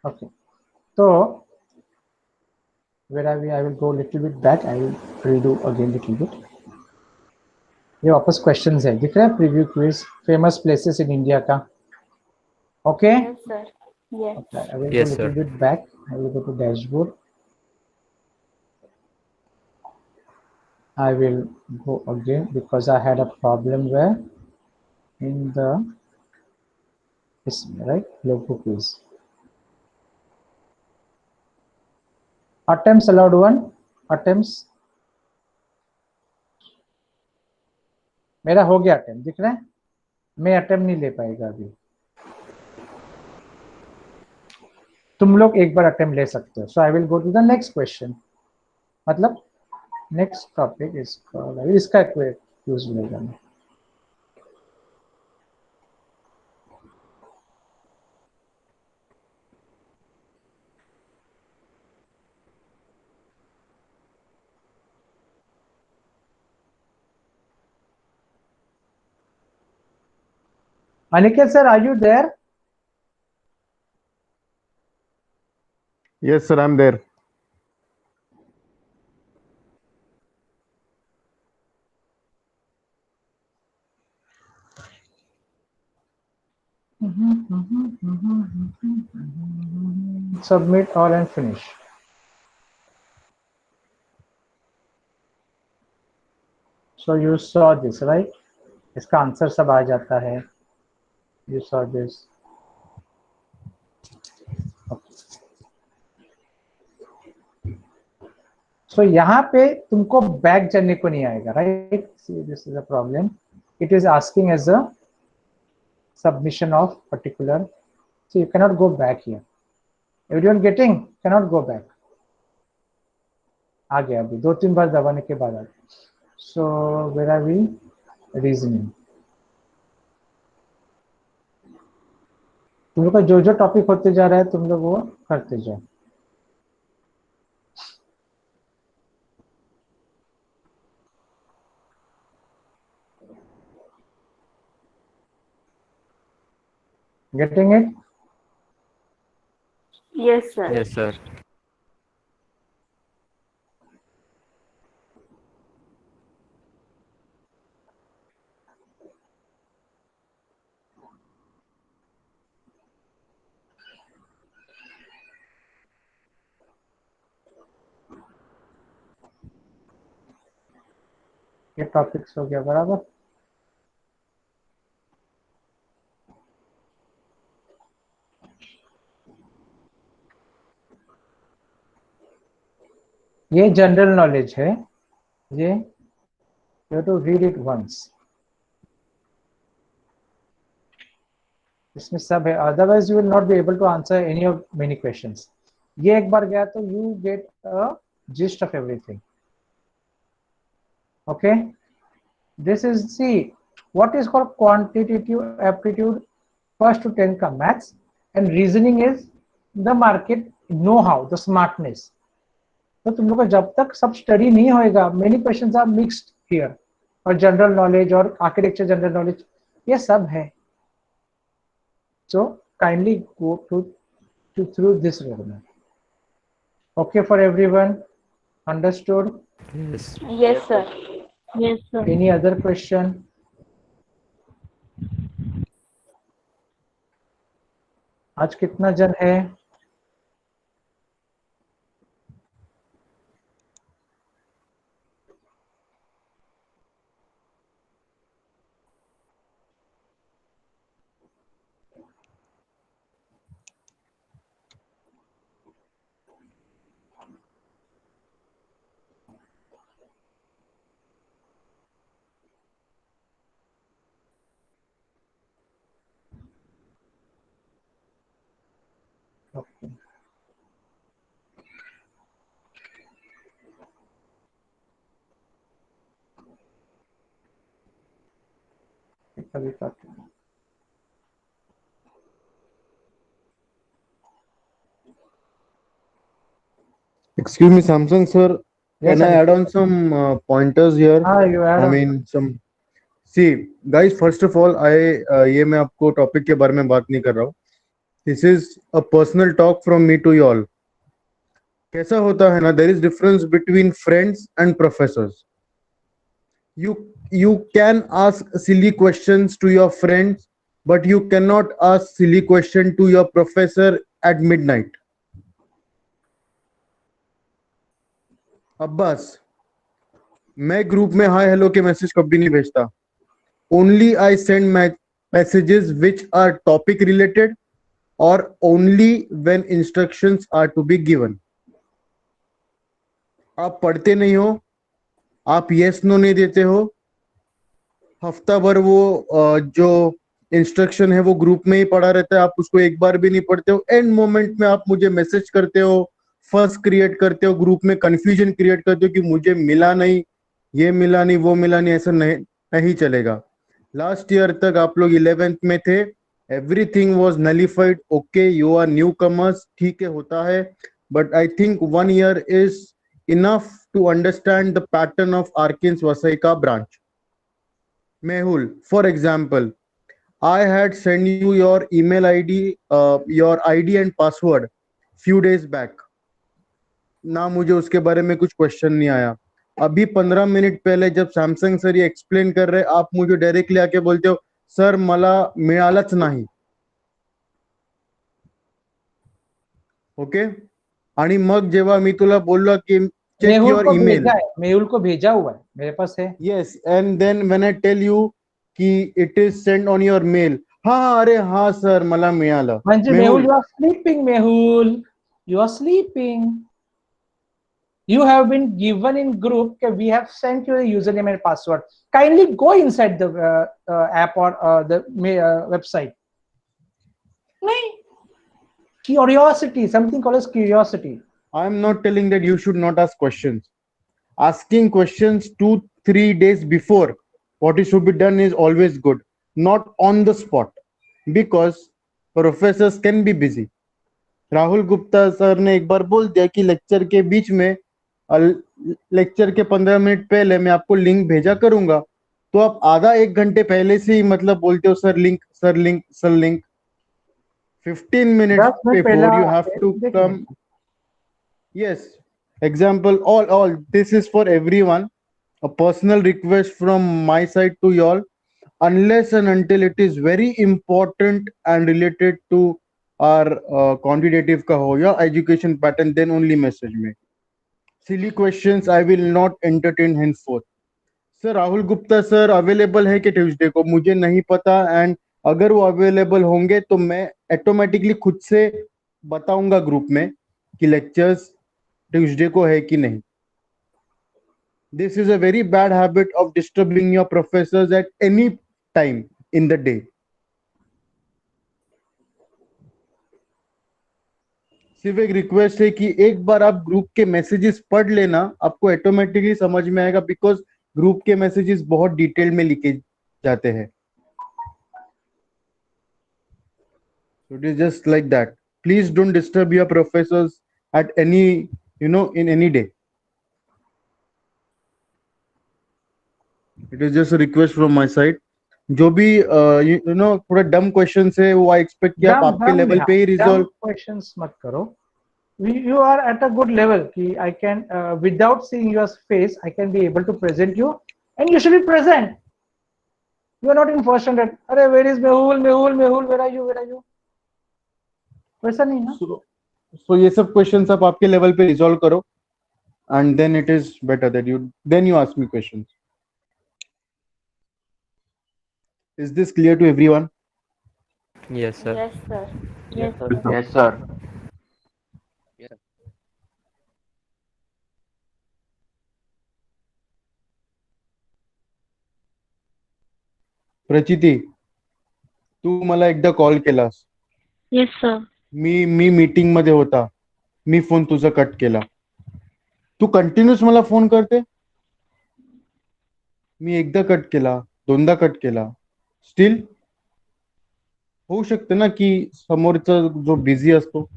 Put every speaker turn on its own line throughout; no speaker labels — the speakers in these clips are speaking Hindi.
Okay. So where are we? I will go a little bit back. I will redo again little bit. ये वापस क्वेश्चंस है, दिख रहा है preview quiz famous places in India का. Okay.
Yes, sir. Yes.
Okay, I will
Yes,
go a little
sir.
bit back. I will go to dashboard. I will go again because I had a problem where in the this right logo quiz. Attempts allowed one. Attempts. मेरा हो गया अटेम्प्ट, दिख रहा है. मैं अटेम्प्ट नहीं ले पाएगा अभी. तुम लोग एक बार अटेम्प्ट ले सकते हो. So I will go to the next question. मतलब नेक्स्ट टॉपिक इसका यूज मिलेगा. Aniket sir, are you there?
Yes, sir, I'm there.
Submit all and finish. So you saw this, right? इसका आंसर सब आ जाता है. You saw this. So यहाँ पे तुमको बैक जाने को नहीं आएगा, right? See, this is a problem. It is asking as a submission of particular. So you cannot go back here. Everyone getting? Cannot go back. आ गया अभी 2-3 बार दबाने के बाद आ गया. So where are we? Reasoning. तुम लोग का जो टॉपिक होते जा रहा है तुम लोग वो करते जाओ. Getting it?
Yes, sir.
Yes, sir.
ये टॉपिक्स हो गया बराबर. ये जनरल नॉलेज है. ये you have to read it once. इसमें सब है, otherwise you will not be able to answer any of many questions. ये एक बार गया तो you get a gist of everything. Okay, this is, see, what is called quantitative aptitude, first to 10 का maths, and reasoning is the market know-how, the smartness. तो तुम लोग को जब तक सब स्टडी नहीं होएगा, many questions are mixed here, और जनरल नॉलेज और आर्किटेक्चर जनरल नॉलेज ये सब है. So kindly go through this roadmap. Okay for everyone? Understood?
Yes.
Yes, sir. Yes, sir.
Any other question? आज कितना जन है? Okay. कभी करते हैं.
Excuse me, Samsung sir.
Yes,
Can I
Aniket.
add on some pointers here?
You add
I
on.
mean, some. See, guys. First of all, ये मैं आपको टॉपिक के बारे में बात नहीं कर रहा हूँ. This is a personal talk from me to you all. कैसा होता है ना, there is difference between friends and professors. You can ask silly questions to your friends, but you cannot ask silly question to your professor at midnight. Abbas, मैं ग्रुप में हाय हेलो के मैसेज कभी नहीं भेजता. Only I send my messages which are topic related or only when instructions are to be given. आप पढ़ते नहीं हो, आप यस नो नहीं देते हो, हफ्ता भर वो जो इंस्ट्रक्शन है वो ग्रुप में ही पड़ा रहता है, आप उसको एक बार भी नहीं पढ़ते हो. एंड मोमेंट में आप मुझे मैसेज करते हो, फर्स्ट क्रिएट करते हो, ग्रुप में कंफ्यूजन क्रिएट करते हो कि मुझे मिला नहीं, ये मिला नहीं, वो मिला नहीं. ऐसा नहीं नहीं चलेगा. लास्ट ईयर तक आप लोग 11th में थे, everything was nullified. Okay, you are new commerce, ठीक है, होता है. But I think 1 year is enough to understand the pattern of Arkins Vasai का branch. Mehul, for example, I had sent you your email ID, your ID and password few days back. ना मुझे उसके बारे में कुछ क्वेश्चन नहीं आया. अभी 15 मिनट पहले जब सॅमसंग सर ये एक्सप्लेन कर रहे, आप मुझे डायरेक्टली आके बोलते हो सर मला मिळालंच नाही. ओके, आणि मग जेव्हा मी तुला बोललो की चेक
मेहुल
योर
को
ईमेल,
भेजा है, मेहुल को भेजा हुआ है, मेरे पास है.
yes, and then when I tell you कि it is sent on your mail, हाँ अरे हाँ सर मला मिळालं.
Manju, Mehul,
Mehul,
you are sleeping, Mehul. You are sleeping. You have been given in group. Okay, we have sent you the username and password. Kindly go inside the app or the website. नहीं. Curiosity, something called as curiosity.
I am not telling that you should not ask questions. Asking questions 2-3 days before what should be done is always good, not on the spot, because professors can be busy. Rahul Gupta sir ने एक बार बोल दिया कि लेक्चर के बीच में, लेक्चर के 15 मिनट पहले मैं आपको लिंक भेजा करूंगा, तो आप आधा 1 घंटे पहले से ही मतलब बोलते हो sir link, sir link, sir link. 15 minutes
10 minute
before
पहला
you have to
देख
come.
लेंगे.
Yes, example, all this is for everyone. A personal request from my side to y'all, unless and until it is very important and related to our quantitative ka ho ya education pattern, then only message me. Silly questions I will not entertain henceforth. Sir Rahul Gupta sir available है कि ट्यूसडे को, मुझे नहीं पता. एंड अगर वो अवेलेबल होंगे तो मैं ऑटोमेटिकली खुद से बताऊंगा ग्रुप में कि लेक्चर्स ट्यूसडे को है कि नहीं. This is a very bad habit of disturbing your professors at any time in the day. सिर्फ एक रिक्वेस्ट है कि एक बार आप ग्रुप के मैसेजेस पढ़ लेना, आपको ऑटोमेटिकली समझ में आएगा, बिकॉज ग्रुप के मैसेजेस बहुत डिटेल में लिखे जाते हैं. So it is just like that. Please don't disturb your professors at any, in any day. It is just a request from my side. जो भी थोड़ा डम क्वेश्चन है वो आई एक्सपेक्ट कि आप आपके लेवल पे ही रिजॉल्व.
क्वेश्चंस मत करो. You are at a good level कि I can without seeing your face I can be able to present you and you should be present. You are not in first standard. अरे where is Mehul, Mehul, Mehul, where are you, where are you? वैसा नहीं ना.
So ये सब क्वेश्चंस आप आपके लेवल पे रिजॉल्व करो, and then it is better that you ask me questions. Is this clear to everyone?
Yes, sir.
Yes, sir. Yes, sir.
Yes, sir.
प्रचिती, तू मला एकदा कॉल केलास,
Yes, sir.
मी मीटिंग मध्ये होता, मी फोन तुझा कट केला. तू कंटिन्यूस मला फोन करते. मी एकदा कट केला, दोनदा कट केला, स्टील होऊ शकते ना की समोरचा जो बिझी असतो.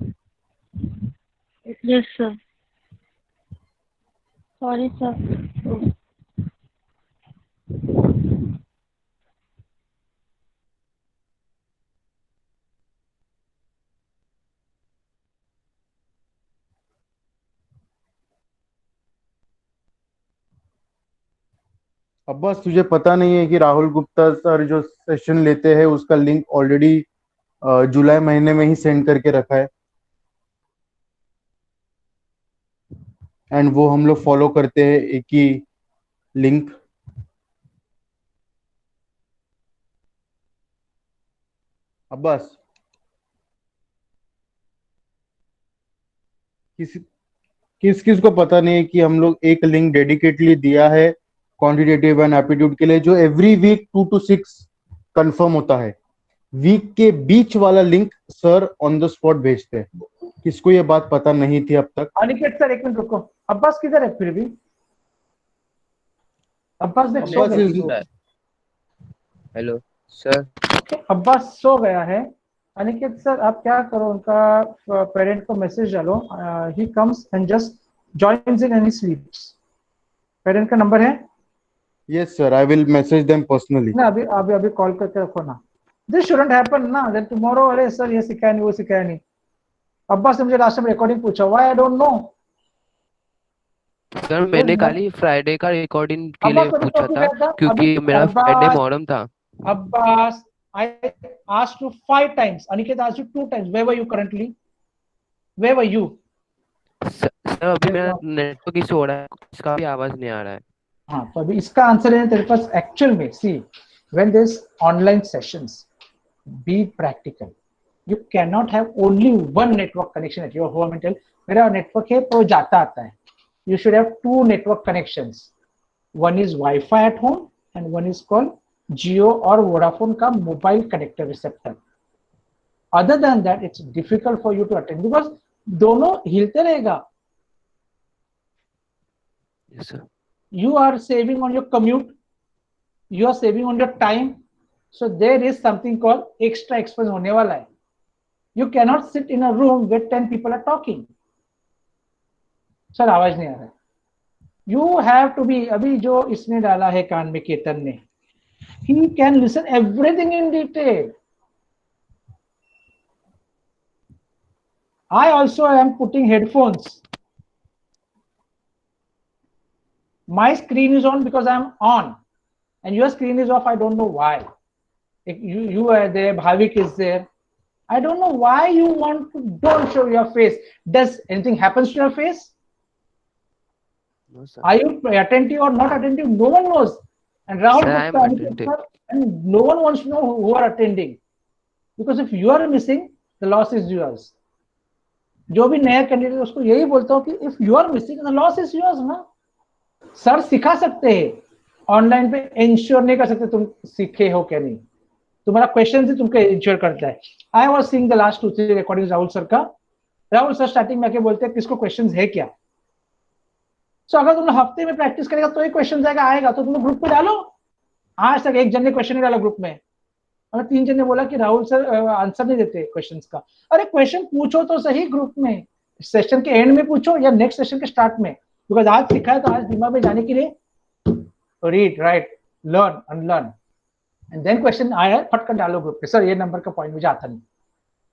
Yes, sir. Sorry, sir.
Abbas तुझे पता नहीं है कि राहुल गुप्ता सर जो सेशन लेते हैं उसका लिंक ऑलरेडी जुलाई महीने में ही सेंड करके रखा है, एंड वो हम लोग फॉलो करते हैं एक ही लिंक। अब्बास किस किस किस को पता नहीं है कि हम लोग एक लिंक डेडिकेटली दिया है क्वांटिटेटिव एंड एप्टीट्यूड के लिए, जो एवरी वीक 2 to 6 कंफर्म होता है। वीक के बीच वाला link sir on the spot भेजते हैं। किसको ये बात पता नहीं थी अब तक?
अनिकेत सर एक मिनट रुको, अब्बास किधर है फिर भी? अब्बास देख सो
अब्बास
गया।
Is
hello sir.
अब्बास सो गया है। अनिकेत सर आप क्या करो, उनका पेरेंट को मैसेज डालो, he comes and just joins in and he स्लीप्स। Parent का नंबर है
yes sir, I will message them personally.
ना? अभी अभी अभी कॉल करके रखो ना। दिस शुडंट हैपन ना, देन टुमारो अरे सर ये सिखाया नहीं वो सिखाया नहीं। अब्बास ने मुझे लास्ट टाइम रिकॉर्डिंग पूछा, why I don't no.
Sir मैंने खाली फ्राइडे का रिकॉर्डिंग के
अब्बास
लिए
को तो
पूछा
टॉपिक
था
आया था अभी।
क्योंकि मेरा फ्राइडे
अब्बास
मोहरम था।
Abbas, I asked you 5 times. Aniket asked you 2 times. Where were you currently? Where were you?
Sir अभी मेरा नेटवर्क इशू हो रहा है, इसका भी आवाज नहीं आ रहा है।
हाँ तो अभी इसका आंसर है तेरे पास एक्चुअल में। See when this online sessions be practical, you can not have only one network connection at your home and tell मेरा नेटवर्क है तो जाता आता है। You should have 2 network connections, one is wifi at home and one is called Jio और वोडाफोन का mobile connector receptor. Other than that it's difficult for you to attend because दोनों हिलते रहेगा।
Yes sir.
You are saving on your commute, you are saving on your time, so there is something called extra expense होने वाला है। You cannot sit in a room where 10 people are talking. Sir आवाज नहीं आ रहा है। You have to be, अभी जो इसने डाला है कान में केतन ने, he can listen everything in detail. I also am putting headphones. My screen is on because I am on, and your screen is off. I don't know why. You are there, Bhavik is there. I don't know why you want to don't show your face. Does anything happens to your face?
No, sir.
Are you attentive or not attentive? No one knows. And Rahul
Sir, I am
Gupta,
attentive.
and no one wants to know who are attending. Because if you are missing, the loss is yours. जो भी नया कैंडिडेट उसको यही बोलता हूँ कि if you are missing the loss is yours ना। सर सिखा सकते हैं, ऑनलाइन पे इंश्योर नहीं कर सकते तुम सीखे हो क्या नहीं। तुम्हारा क्वेश्चन ही तुमको इंश्योर करता है। I was seeing the last 2-3 recordings Rahul sir का। राहुल सर स्टार्टिंग में आके बोलते हैं किसको क्वेश्चंस है क्या। सो अगर तुम हफ्ते में प्रैक्टिस करेगा तो ही क्वेश्चन आएगा तो तुम ग्रुप पे डालो। आज तक एक जन ने क्वेश्चन नहीं डाला ग्रुप में, और 3 जन ने बोला कि राहुल सर आंसर नहीं देते क्वेश्चंस का। अरे क्वेश्चन पूछो तो सही ग्रुप में, सेशन के एंड में पूछो या नेक्स्ट सेशन के स्टार्ट में। बिकॉज आज सिखा है तो आज दिमाग में जाने के लिए read write learn unlearn and then question आया फटकर डालो ग्रुप पे, सर ये नंबर का पॉइंट मुझे आता नहीं,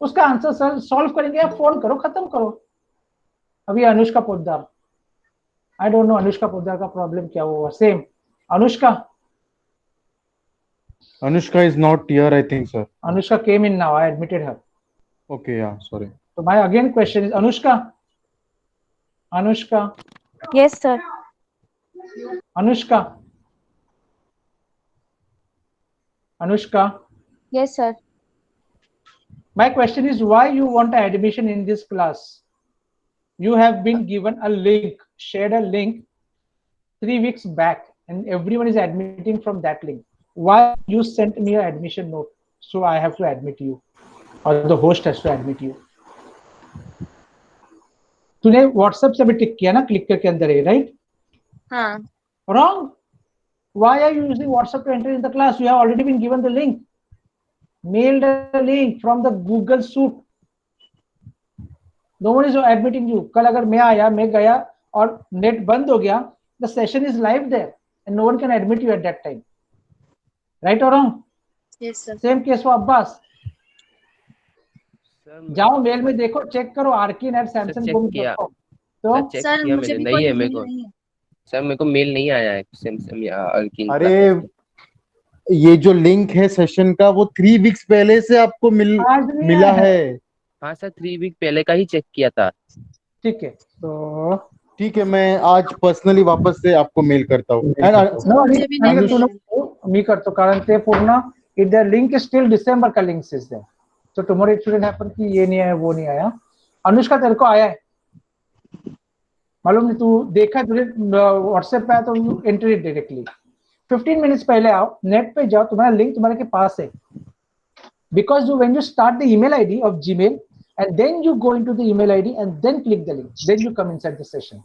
उसका आंसर सर सॉल्व करेंगे या फोन करो खत्म करो। अभी अनुष्का पोद्दार, आई डोंट नो अनुष्का पोद्दार का प्रॉब्लम क्या हुआ। Same Anushka
is not here, I think, sir.
Anushka came in now, I admitted her.
Okay, yeah, sorry.
So my again question is Anushka.
Yes, sir.
Anushka.
Yes, sir.
My question is why you want admission in this class? You have been given a link, shared a link 3 weeks back, and everyone is admitting from that link. Why you sent me an admission note? So I have to admit you, or the host has to admit you. तूने WhatsApp से भी टिक किया ना, क्लिक करके अंदर है, right?
हाँ.
Wrong. Why are you using WhatsApp to enter in the class? You have already been given the link. Mailed a link from the Google Suite. No one is admitting you. कल अगर मैं आया, मैं गया और नेट बंद हो गया, the session is live there and no one can admit you at that time. Right or wrong?
Yes, sir.
Same case for Abbas. जाओ मेल में देखो, चेक करो arkin@samsung.com. तो
सर मुझे भी कोई नहीं है.
सर मेरे को मेल नहीं आया है सिम या वर्किंग
अरे ये जो लिंक है सेशन का वो 3 वीक्स पहले से आपको
आज नहीं
मिला
आया
है।
हाँ सर 3 वीक पहले का ही चेक किया था।
ठीक है तो
ठीक है, मैं आज पर्सनली वापस से आपको मेल करता हूँ। एंड
no,
मुझे भी
मी
नहीं
तू
मिला।
नको मी करतो कारण ते पूर्ण it the link is still December का link is there so tomorrow it should happen कि ये नहीं आया वो नहीं आया। अनुष्का तेरे को आया है मालूम नहीं तू देखा तुझे व्हाट्सएप पे आया तो you enter it directly 15 minutes पहले आओ नेट पे जाओ तुम्हारा लिंक तुम्हारे के पास है because when you start the email ID of Gmail and then you go into the email ID and then click the link then you come inside the session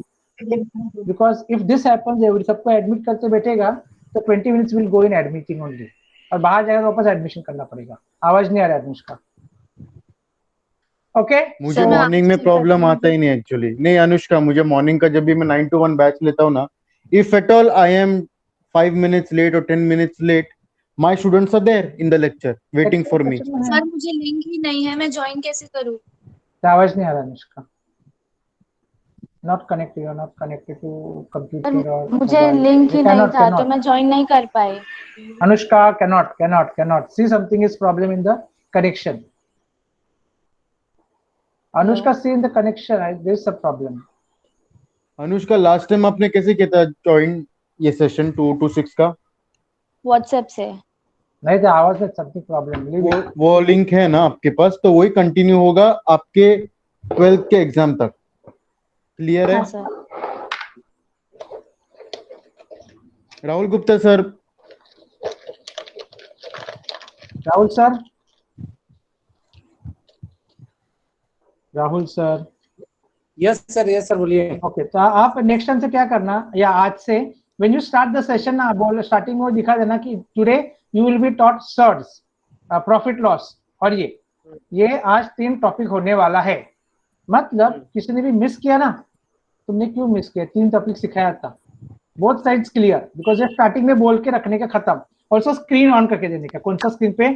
because if this happens every सबको admit करते बैठेगा तो 20 minutes will go in admitting only और बाहर जाएगा तो वापस एडमिशन करना पड़ेगा। आवाज नहीं आ रहा है अनुष्का। ओके
मुझे
सर, मैं
मॉर्निंग में
आपसे
प्रॉब्लम
करती
आता
हूँ।
ही नहीं एक्चुअली। नहीं अनुष्का, मुझे मॉर्निंग का जब भी मैं 9 to 1 बैच लेता हूँ ना, if at all I am 5 minutes late और 10 minutes late, my students are there in the lecture waiting for me.
Sir मुझे लिंक ही नहीं है, मैं ज्वाइन कैसे करूँ?
आवाज नहीं आ रहा Anushka. not connected to computer or
मुझे
mobile
लिंक ही नहीं था तो
cannot
मैं ज्वाइन नहीं कर पाई।
Anushka cannot see something is problem in the connection Anushka see in the connection there is a problem
Anushka, last time आपने कैसे किया था ज्वाइन ये सेशन 2 to 6 का?
व्हाट्सएप से।
नहीं तो आवाज में something problem
वो लिंक है ना आपके पास, तो वही कंटिन्यू होगा आपके 12th के एग्जाम तक। क्लियर है?
हाँ sir.
Rahul Gupta sir.
Rahul sir
yes sir बोलिए।
ओके तो आप नेक्स्ट टाइम से क्या करना या आज से when you start the session ना बोल स्टार्टिंग में दिखा देना कि today you will be taught सर्ट्स प्रॉफिट लॉस और ये आज 3 टॉपिक होने वाला है। मतलब किसी ने भी मिस किया ना, तुमने क्यों मिस किया, 3 टॉपिक सिखाया था, बोथ साइड्स क्लियर बिकॉज ये स्टार्टिंग में बोल के रखने का खत्म। ऑल्सो स्क्रीन ऑन करके देने का, कौन सा स्क्रीन पे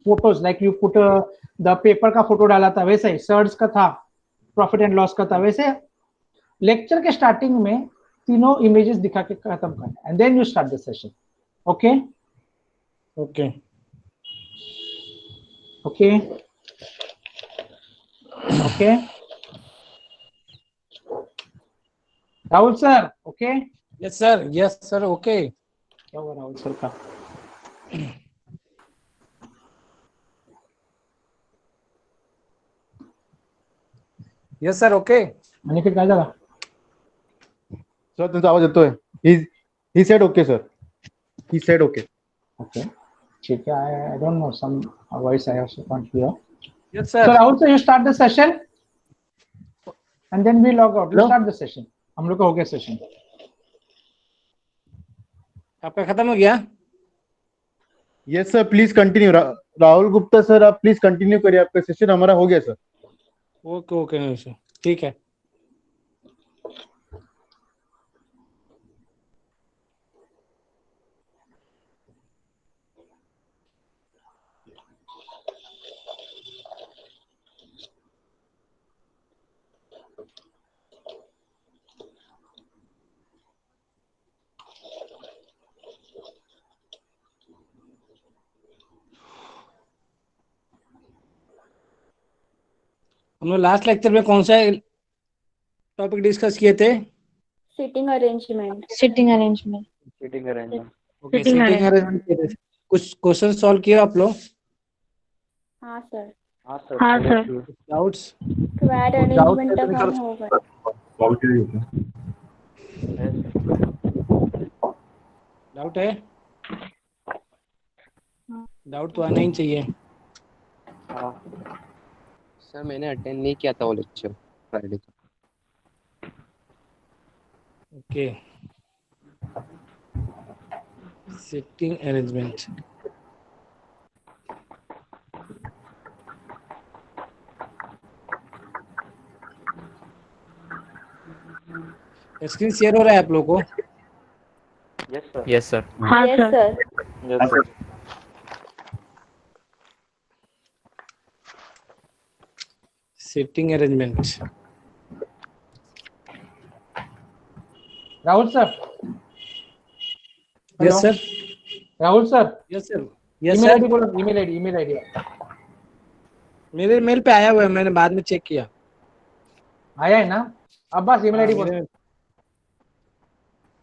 photos like you put the paper का फोटो डाला था वैसे ही सर्ट्स का था, प्रॉफिट एंड लॉस का था वैसे। लेक्चर के स्टार्टिंग में तीनों इमेजेस दिखा के खत्म करना and then you start the session. Okay
okay
okay okay Rahul sir okay
yes sir okay.
क्या हुआ राहुल सर का?
Yes sir okay.
अनिकेत काय झाला?
सर तुमचा आवाज येतोय? He said okay sir, he said okay.
Okay ठीक है I don't know some voice I also can't hear.
Yes
So
sir.
Rahul sir, you start the session and then we log out. You
No.
start the session. हम लोग का हो गया सेशन।
आपका खत्म हो गया?
Yes sir please continue. Rahul Gupta sir आप प्लीज कंटिन्यू करिए, आपका सेशन हमारा हो गया सर।
ओके सर ठीक है। हम लोग लास्ट लेक्चर में कौन सा टॉपिक डिस्कस किए थे?
Sitting arrangement.
Okay sitting arrangement किए थे। कुछ क्वेश्चन सॉल्व किए आप लोग?
हाँ सर।
हाँ सर।
डाउट्स?
स्क्वाड अरेंजमेंट तक हम हो गए।
डाउट है? डाउट तो आना ही चाहिए।
सर मैंने अटेंड नहीं किया था वो लेक्चर फ्राइडे का।
Okay sitting arrangement. Screen share हो रहा है आप लोगों को?
Yes sir.
हाँ
yes
sir.
Sir.
Sitting arrangement
Rahul sir,
yes sir,
Rahul sir,
yes sir, yes
email
sir.
ID बोलो, ईमेल आईडी
मेरे मेल पे आया हुआ है, मैंने बाद में चेक किया।
आया है ना? अब्बास ईमेल
हाँ,
आईडी बोलो।
मेरे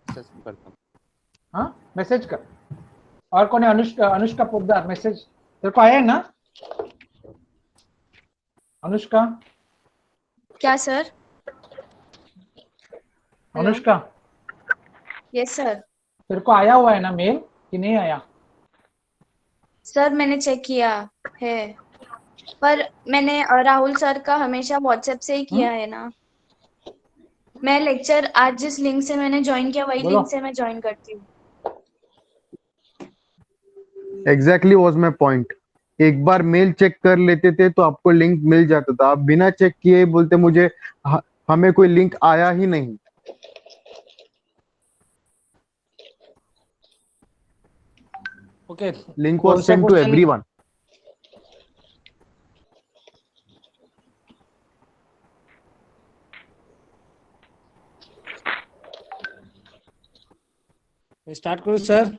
करता हूँ।
हाँ, मैसेज कर। और कौन है? अनुष्का, अनुष्का पोद्दार, मैसेज तेरे को आया है ना अनुष्का?
क्या सर?
Anushka,
yes sir.
तेरे को आया हुआ है ना मेल कि नहीं आया?
सर मैंने चेक किया है, पर मैंने राहुल सर का हमेशा व्हाट्सएप से ही किया है ना। मैं लेक्चर आज जिस लिंक से मैंने ज्वाइन किया वही
बोलो।
लिंक से मैं ज्वाइन करती हूँ।
Exactly was my point. एक बार मेल चेक कर लेते थे तो आपको लिंक मिल जाता था। आप बिना चेक किए बोलते मुझे हमें कोई लिंक आया ही नहीं।
ओके,
लिंक
कौन
वॉज
सा
send to
question?
Everyone.
Start करूँ सर?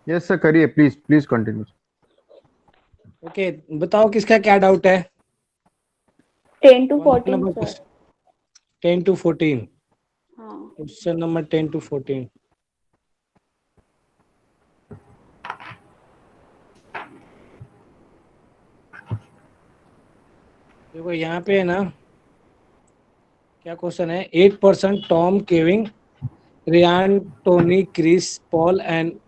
यस सर, करिए प्लीज, प्लीज कंटिन्यू।
ओके, बताओ किसका क्या डाउट है?
10 to 14 सर।
10 to 14,
हाँ
क्वेश्चन नंबर 10 to 14। देखो यहाँ पे है ना, क्या क्वेश्चन है? 8% Tom, Kevin, Ryan, Tony, Chris, Paul and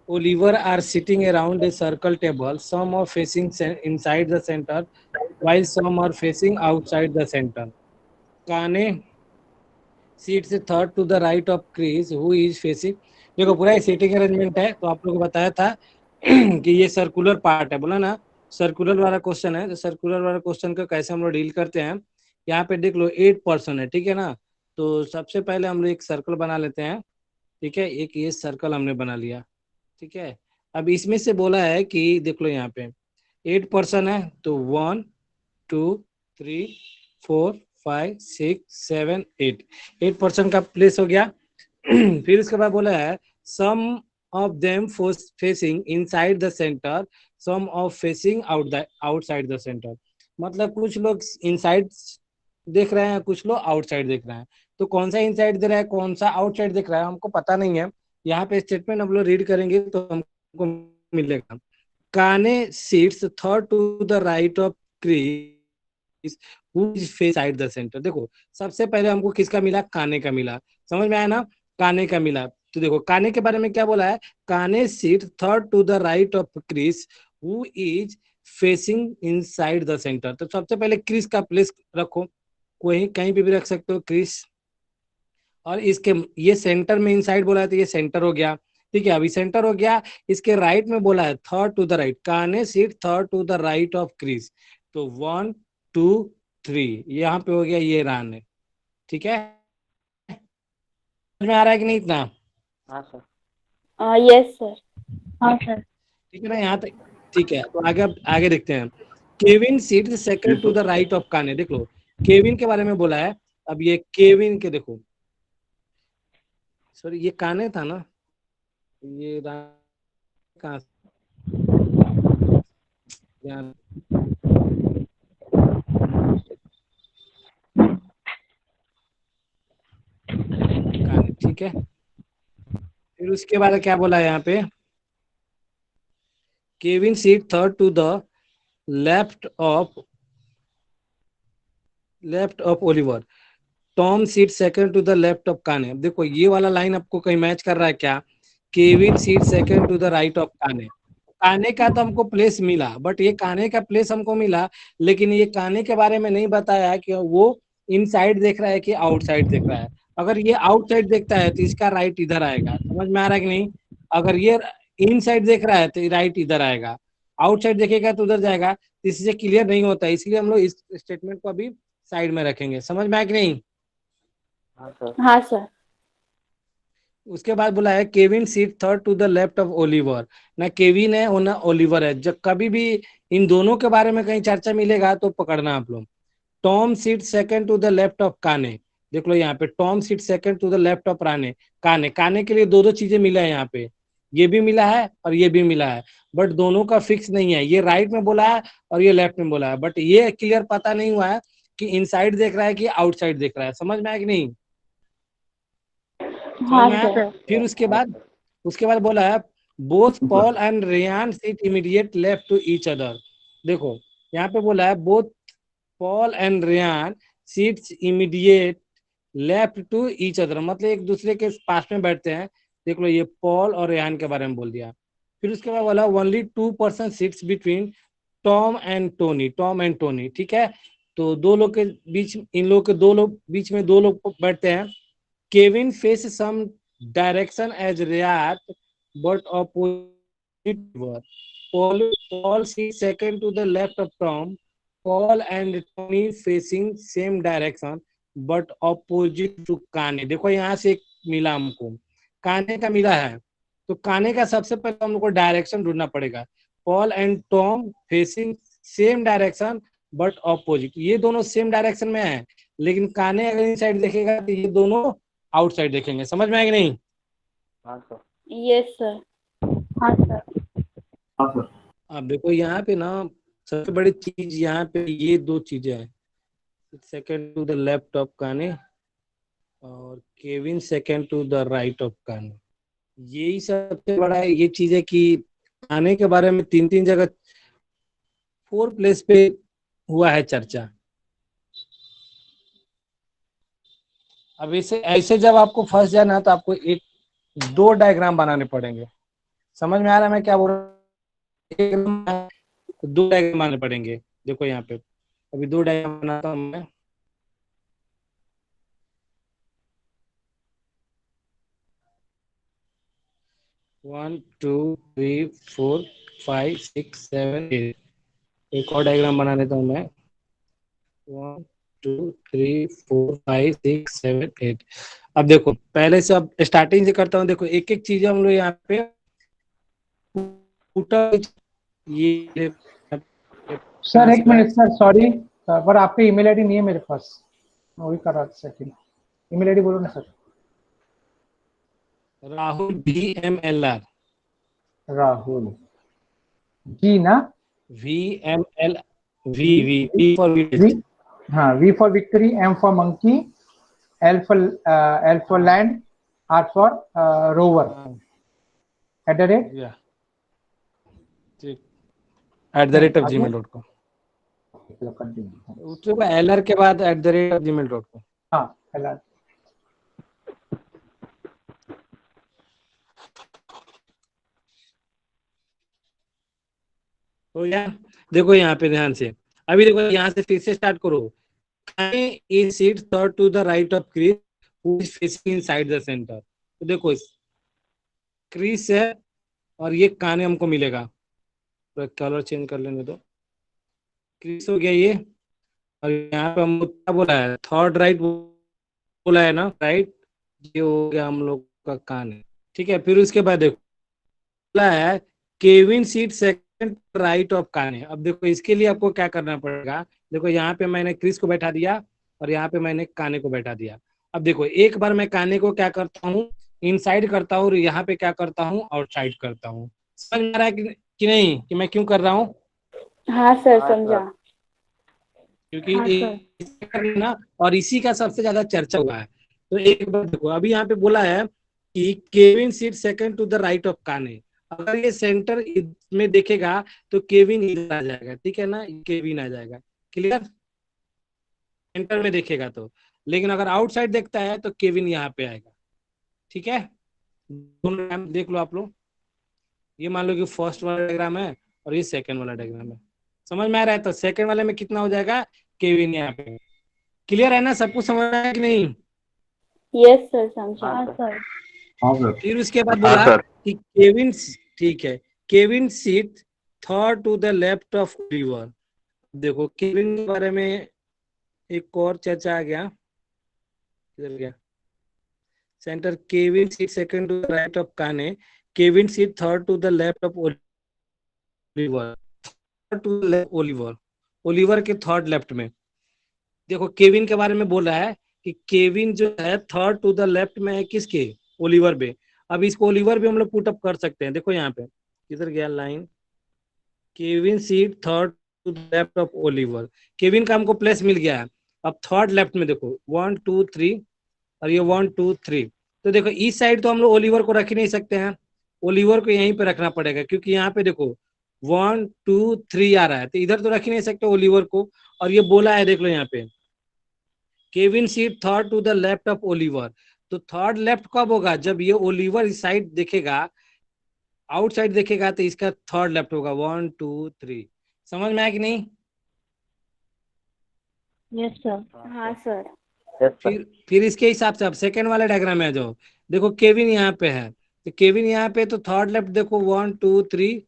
Oliver are sitting around a circle table. Some are facing inside the center, while some are facing outside the center. Kane sits third to the right of Chris, who is facing. देखो पूरा सीटिंग अरेंजमेंट है, तो आप लोगों को बताया था कि ये सर्कुलर पार्ट है, बोला ना सर्कुलर वाला क्वेश्चन है। तो सर्कुलर वाला क्वेश्चन को कैसे हम लोग डील करते हैं, यहाँ पे देख लो 8% है, ठीक है ना। तो सबसे पहले हम लोग एक सर्कल बना लेते हैं, ठीक है। एक ये सर्कल हमने बना लिया, ठीक है। अब इसमें से बोला है कि देख लो यहाँ पे 8% है, तो 1 2 3 4 5 6 7 8, 8% का प्लेस हो गया। फिर उसके बाद बोला है some of them facing inside the centre, some of facing outside the centre. मतलब कुछ लोग इनसाइड देख रहे हैं, कुछ लोग आउटसाइड देख रहे हैं। तो कौन सा इनसाइड दे रहा है, कौन सा आउटसाइड देख रहा है, हमको पता नहीं है। यहाँ पे स्टेटमेंट हम लोग रीड करेंगे तो हमको मिलेगा। Kane seats third to the right of Chris, who is face side the centre. देखो सबसे पहले हमको किसका मिला, काने का मिला, समझ में आया ना, काने का मिला। तो देखो काने के बारे में क्या बोला है, Kane seat third to the right of Chris, who is facing inside the centre. तो सबसे पहले क्रिस का प्लेस रखो, कोई कहीं पे भी रख सकते हो क्रिस। और इसके ये सेंटर में इनसाइड बोला है तो ये सेंटर हो गया, ठीक है। अभी सेंटर हो गया। इसके राइट में बोला है third to the right, Kane seat third to the right of Chris. तो 1 2 3 यहाँ पे हो गया ये रान है, ठीक है। समझ में आ रहा है कि नहीं इतना?
हाँ सर।
Yes sir. हाँ सर।
ठीक है ना यहाँ तक, ठीक है। तो आगे आगे देखते हैं। Kevin seat second to the right of Kane. देख लो केविन के बारे में बोला है। अब ये केविन के देखो, सॉरी ये काने था ना, ये कहाँ यार, काने, ठीक है। फिर उसके बाद क्या बोला है यहाँ पे, Kevin seat third to the left of Oliver, Tom seat second to the left of Kane. देखो ये वाला लाइन आपको कहीं मैच कर रहा है क्या, Kevin seat second to the right of Kane. Kane का तो हमको प्लेस मिला, बट ये काने का प्लेस हमको मिला, लेकिन ये काने के बारे में नहीं बताया कि वो इनसाइड देख रहा है कि आउटसाइड देख रहा है। अगर ये आउटसाइड देखता है तो इसका राइट इधर आएगा, समझ में आ रहा है कि नहीं। अगर ये इनसाइड देख रहा है तो राइट इधर आएगा, आउटसाइड देखेगा तो उधर जाएगा। इससे क्लियर नहीं होता, इसलिए हम लोग इस स्टेटमेंट को अभी साइड में रखेंगे। समझ में आया कि नहीं?
हाँ सर।
हाँ सर।
उसके बाद बोला है Kevin seat third to the left of Oliver. ना केविन है और ना ओलिवर है। जब कभी भी इन दोनों के बारे में कहीं चर्चा मिलेगा तो पकड़ना आप लोग। Tom seat second to the left of Kane. देख लो यहाँ पे Tom seat second to the left of Rane Kane. Kane के लिए दो दो चीजें मिला है यहाँ पे, ये भी मिला है और ये भी मिला है, बट दोनों का फिक्स नहीं है। ये राइट में बोला है और ये लेफ्ट में बोला है, बट ये क्लियर पता नहीं हुआ है कि इनसाइड देख रहा है कि आउटसाइड देख रहा है। समझ में आया कि नहीं?
हाँ
समझ में आया?
सर।
फिर उसके बाद बोला है both Paul and Ryan sit immediate left to each other. देखो यहाँ पे बोला है both Paul and Ryan seats immediate left to each other, मतलब एक दूसरे के पास में बैठते हैं। देख लो ये पॉल और रेहान के बारे में बोल दिया। फिर उसके बाद बोला only 2% seats between Tom and Tony. Tom and Tony, ठीक है, तो दो लोग के बीच, इन लोग के दो लोग बीच में दो लोग बैठते हैं। Kevin face some direction as Ryan but opposite वर। Paul sits second to the left of Tom. Paul and Tony facing same direction but opposite to काने। देखो यहाँ से एक मिला हमको, काने का मिला है, तो काने का सबसे पहले हम लोग को डायरेक्शन ढूंढना पड़ेगा। Paul and Tom facing same direction but opposite, ये दोनों सेम डायरेक्शन में है, लेकिन काने अगर इनसाइड देखेगा तो ये दोनों आउटसाइड देखेंगे। समझ में आएगा नहीं?
Yes sir. हाँ सर।
अब देखो यहाँ पे ना सबसे बड़ी चीज यहाँ पे ये दो चीजें हैं, second to the left of Kane और Kevin second to the right of Kane. यही सबसे बड़ा है ये चीज है कि काने के बारे में तीन तीन जगह 4 प्लेस पे हुआ है चर्चा। अब इसे ऐसे जब आपको फंस जाना तो आपको एक दो डायग्राम बनाने पड़ेंगे। समझ में आ रहा है मैं क्या बोल रहा हूँ? दो डायग्राम बनाने पड़ेंगे। देखो यहाँ पे अभी दो डायग्राम बनाता हूँ मैं। One two three four five six seven eight, एक और डायग्राम बना लेता हूँ मैं। 1 2 3 4 5 6 7 8। अब देखो पहले से अब स्टार्टिंग से करता हूँ। देखो एक एक चीज हम लोग यहाँ पे ये
सर एक मिनट सर, सॉरी सर, पर आपका ईमेल आईडी नहीं है मेरे पास, मैं वही कर रहा था सेटिंग। ईमेल आईडी बोलो ना सर।
राहुल VMLR।
राहुल जी ना?
VML V फॉर
वी, हाँ, V for victory, M for monkey, L for land, R for rover, @
@gmail.com। उसके बाद LR के बाद @gmail.com।
हाँ LR।
तो यार देखो यहाँ पे ध्यान से, अभी देखो यहाँ से फिर से स्टार्ट करो। is seat third to the right of Chris who is facing inside the center। तो देखो क्रिस है और ये काने हमको मिलेगा, तो कलर चेंज कर लेने दो। क्रिस हो गया ये, और यहाँ पे हम क्या बोला है, थर्ड राइट बोला है ना, राइट, ये हो गया हम लोग का काने। ठीक है, फिर उसके बाद देखो बोला है Kevin seat second right of काने। अब देखो इसके लिए आपको क्या करना पड़ेगा। देखो यहाँ पे मैंने क्रिस को बैठा दिया और यहाँ पे मैंने काने को बैठा दिया। अब देखो एक बार मैं काने को क्या करता हूँ, इनसाइड करता हूँ, और यहाँ पे क्या करता हूँ, आउटसाइड करता हूँ। समझ में आ रहा है कि नहीं कि मैं क्यों कर रहा हूँ?
हाँ सर, समझा।
क्योंकि
हाँ
ना, और इसी का सबसे ज्यादा चर्चा हुआ है। तो एक बार देखो अभी यहाँ पे बोला है कि Kevin seat second to the right of Kane. अगर ये सेंटर में देखेगा तो केविन इधर आ जाएगा, ठीक है ना, केविन आ जाएगा। क्लियर? सेंटर में देखेगा तो, लेकिन अगर आउटसाइड देखता है तो केविन यहाँ पे आएगा। ठीक है, दोनों देख लो आप लोग। ये मान लो कि फर्स्ट वाला डायग्राम है और ये सेकंड वाला डायग्राम है। समझ में आ रहा है? तो सेकंड वाले में कितना हो जाएगा, केविन यहाँ पे। क्लियर है ना, सब कुछ समझ में आया कि नहीं?
यस सर, समझा। हाँ सर।
फिर उसके बाद बोला कि केविन, ठीक है, Kevin seat third to the left of Oliver. देखो केविन के बारे में एक और चर्चा आ गया, किधर गया, centre. Kevin seat second to the right of Kane, Kevin seat third to the left of Oliver. To Oliver, Oliver के थर्ड लेफ्ट में। देखो केविन के बारे में बोल रहा है कि केविन जो है थर्ड टू द लेफ्ट में है किसके, ओलिवर पे। अब इसको ओलिवर भी हम लोग पुट अप कर सकते हैं। देखो यहाँ पे किधर गया line, Kevin seat third to the left of Oliver. Kevin का हमको प्लेस मिल गया है। अब थर्ड लेफ्ट में देखो 1 2 3 और ये 1 2 3। तो देखो इस साइड तो हम लोग ओलिवर को रख ही नहीं सकते हैं, ओलिवर को यहीं पे रखना पड़ेगा, क्योंकि यहाँ पे देखो 1 2 3 आ रहा है, तो इधर तो रख ही नहीं सकते ओलिवर को। और ये बोला है देख लो यहाँ पे Kevin seat third to the left of Oliver. तो थर्ड लेफ्ट कब होगा, जब ये ओलिवर इस साइड देखेगा, आउटसाइड देखेगा, तो इसका थर्ड लेफ्ट होगा 1 2 3। समझ में आया कि नहीं?
Yes sir.
हाँ सर।
फिर इसके हिसाब से आप सेकेंड वाले डायग्राम में आ जाओ। देखो केविन यहाँ पे है, तो केविन यहाँ पे तो थर्ड लेफ्ट देखो 1 2 3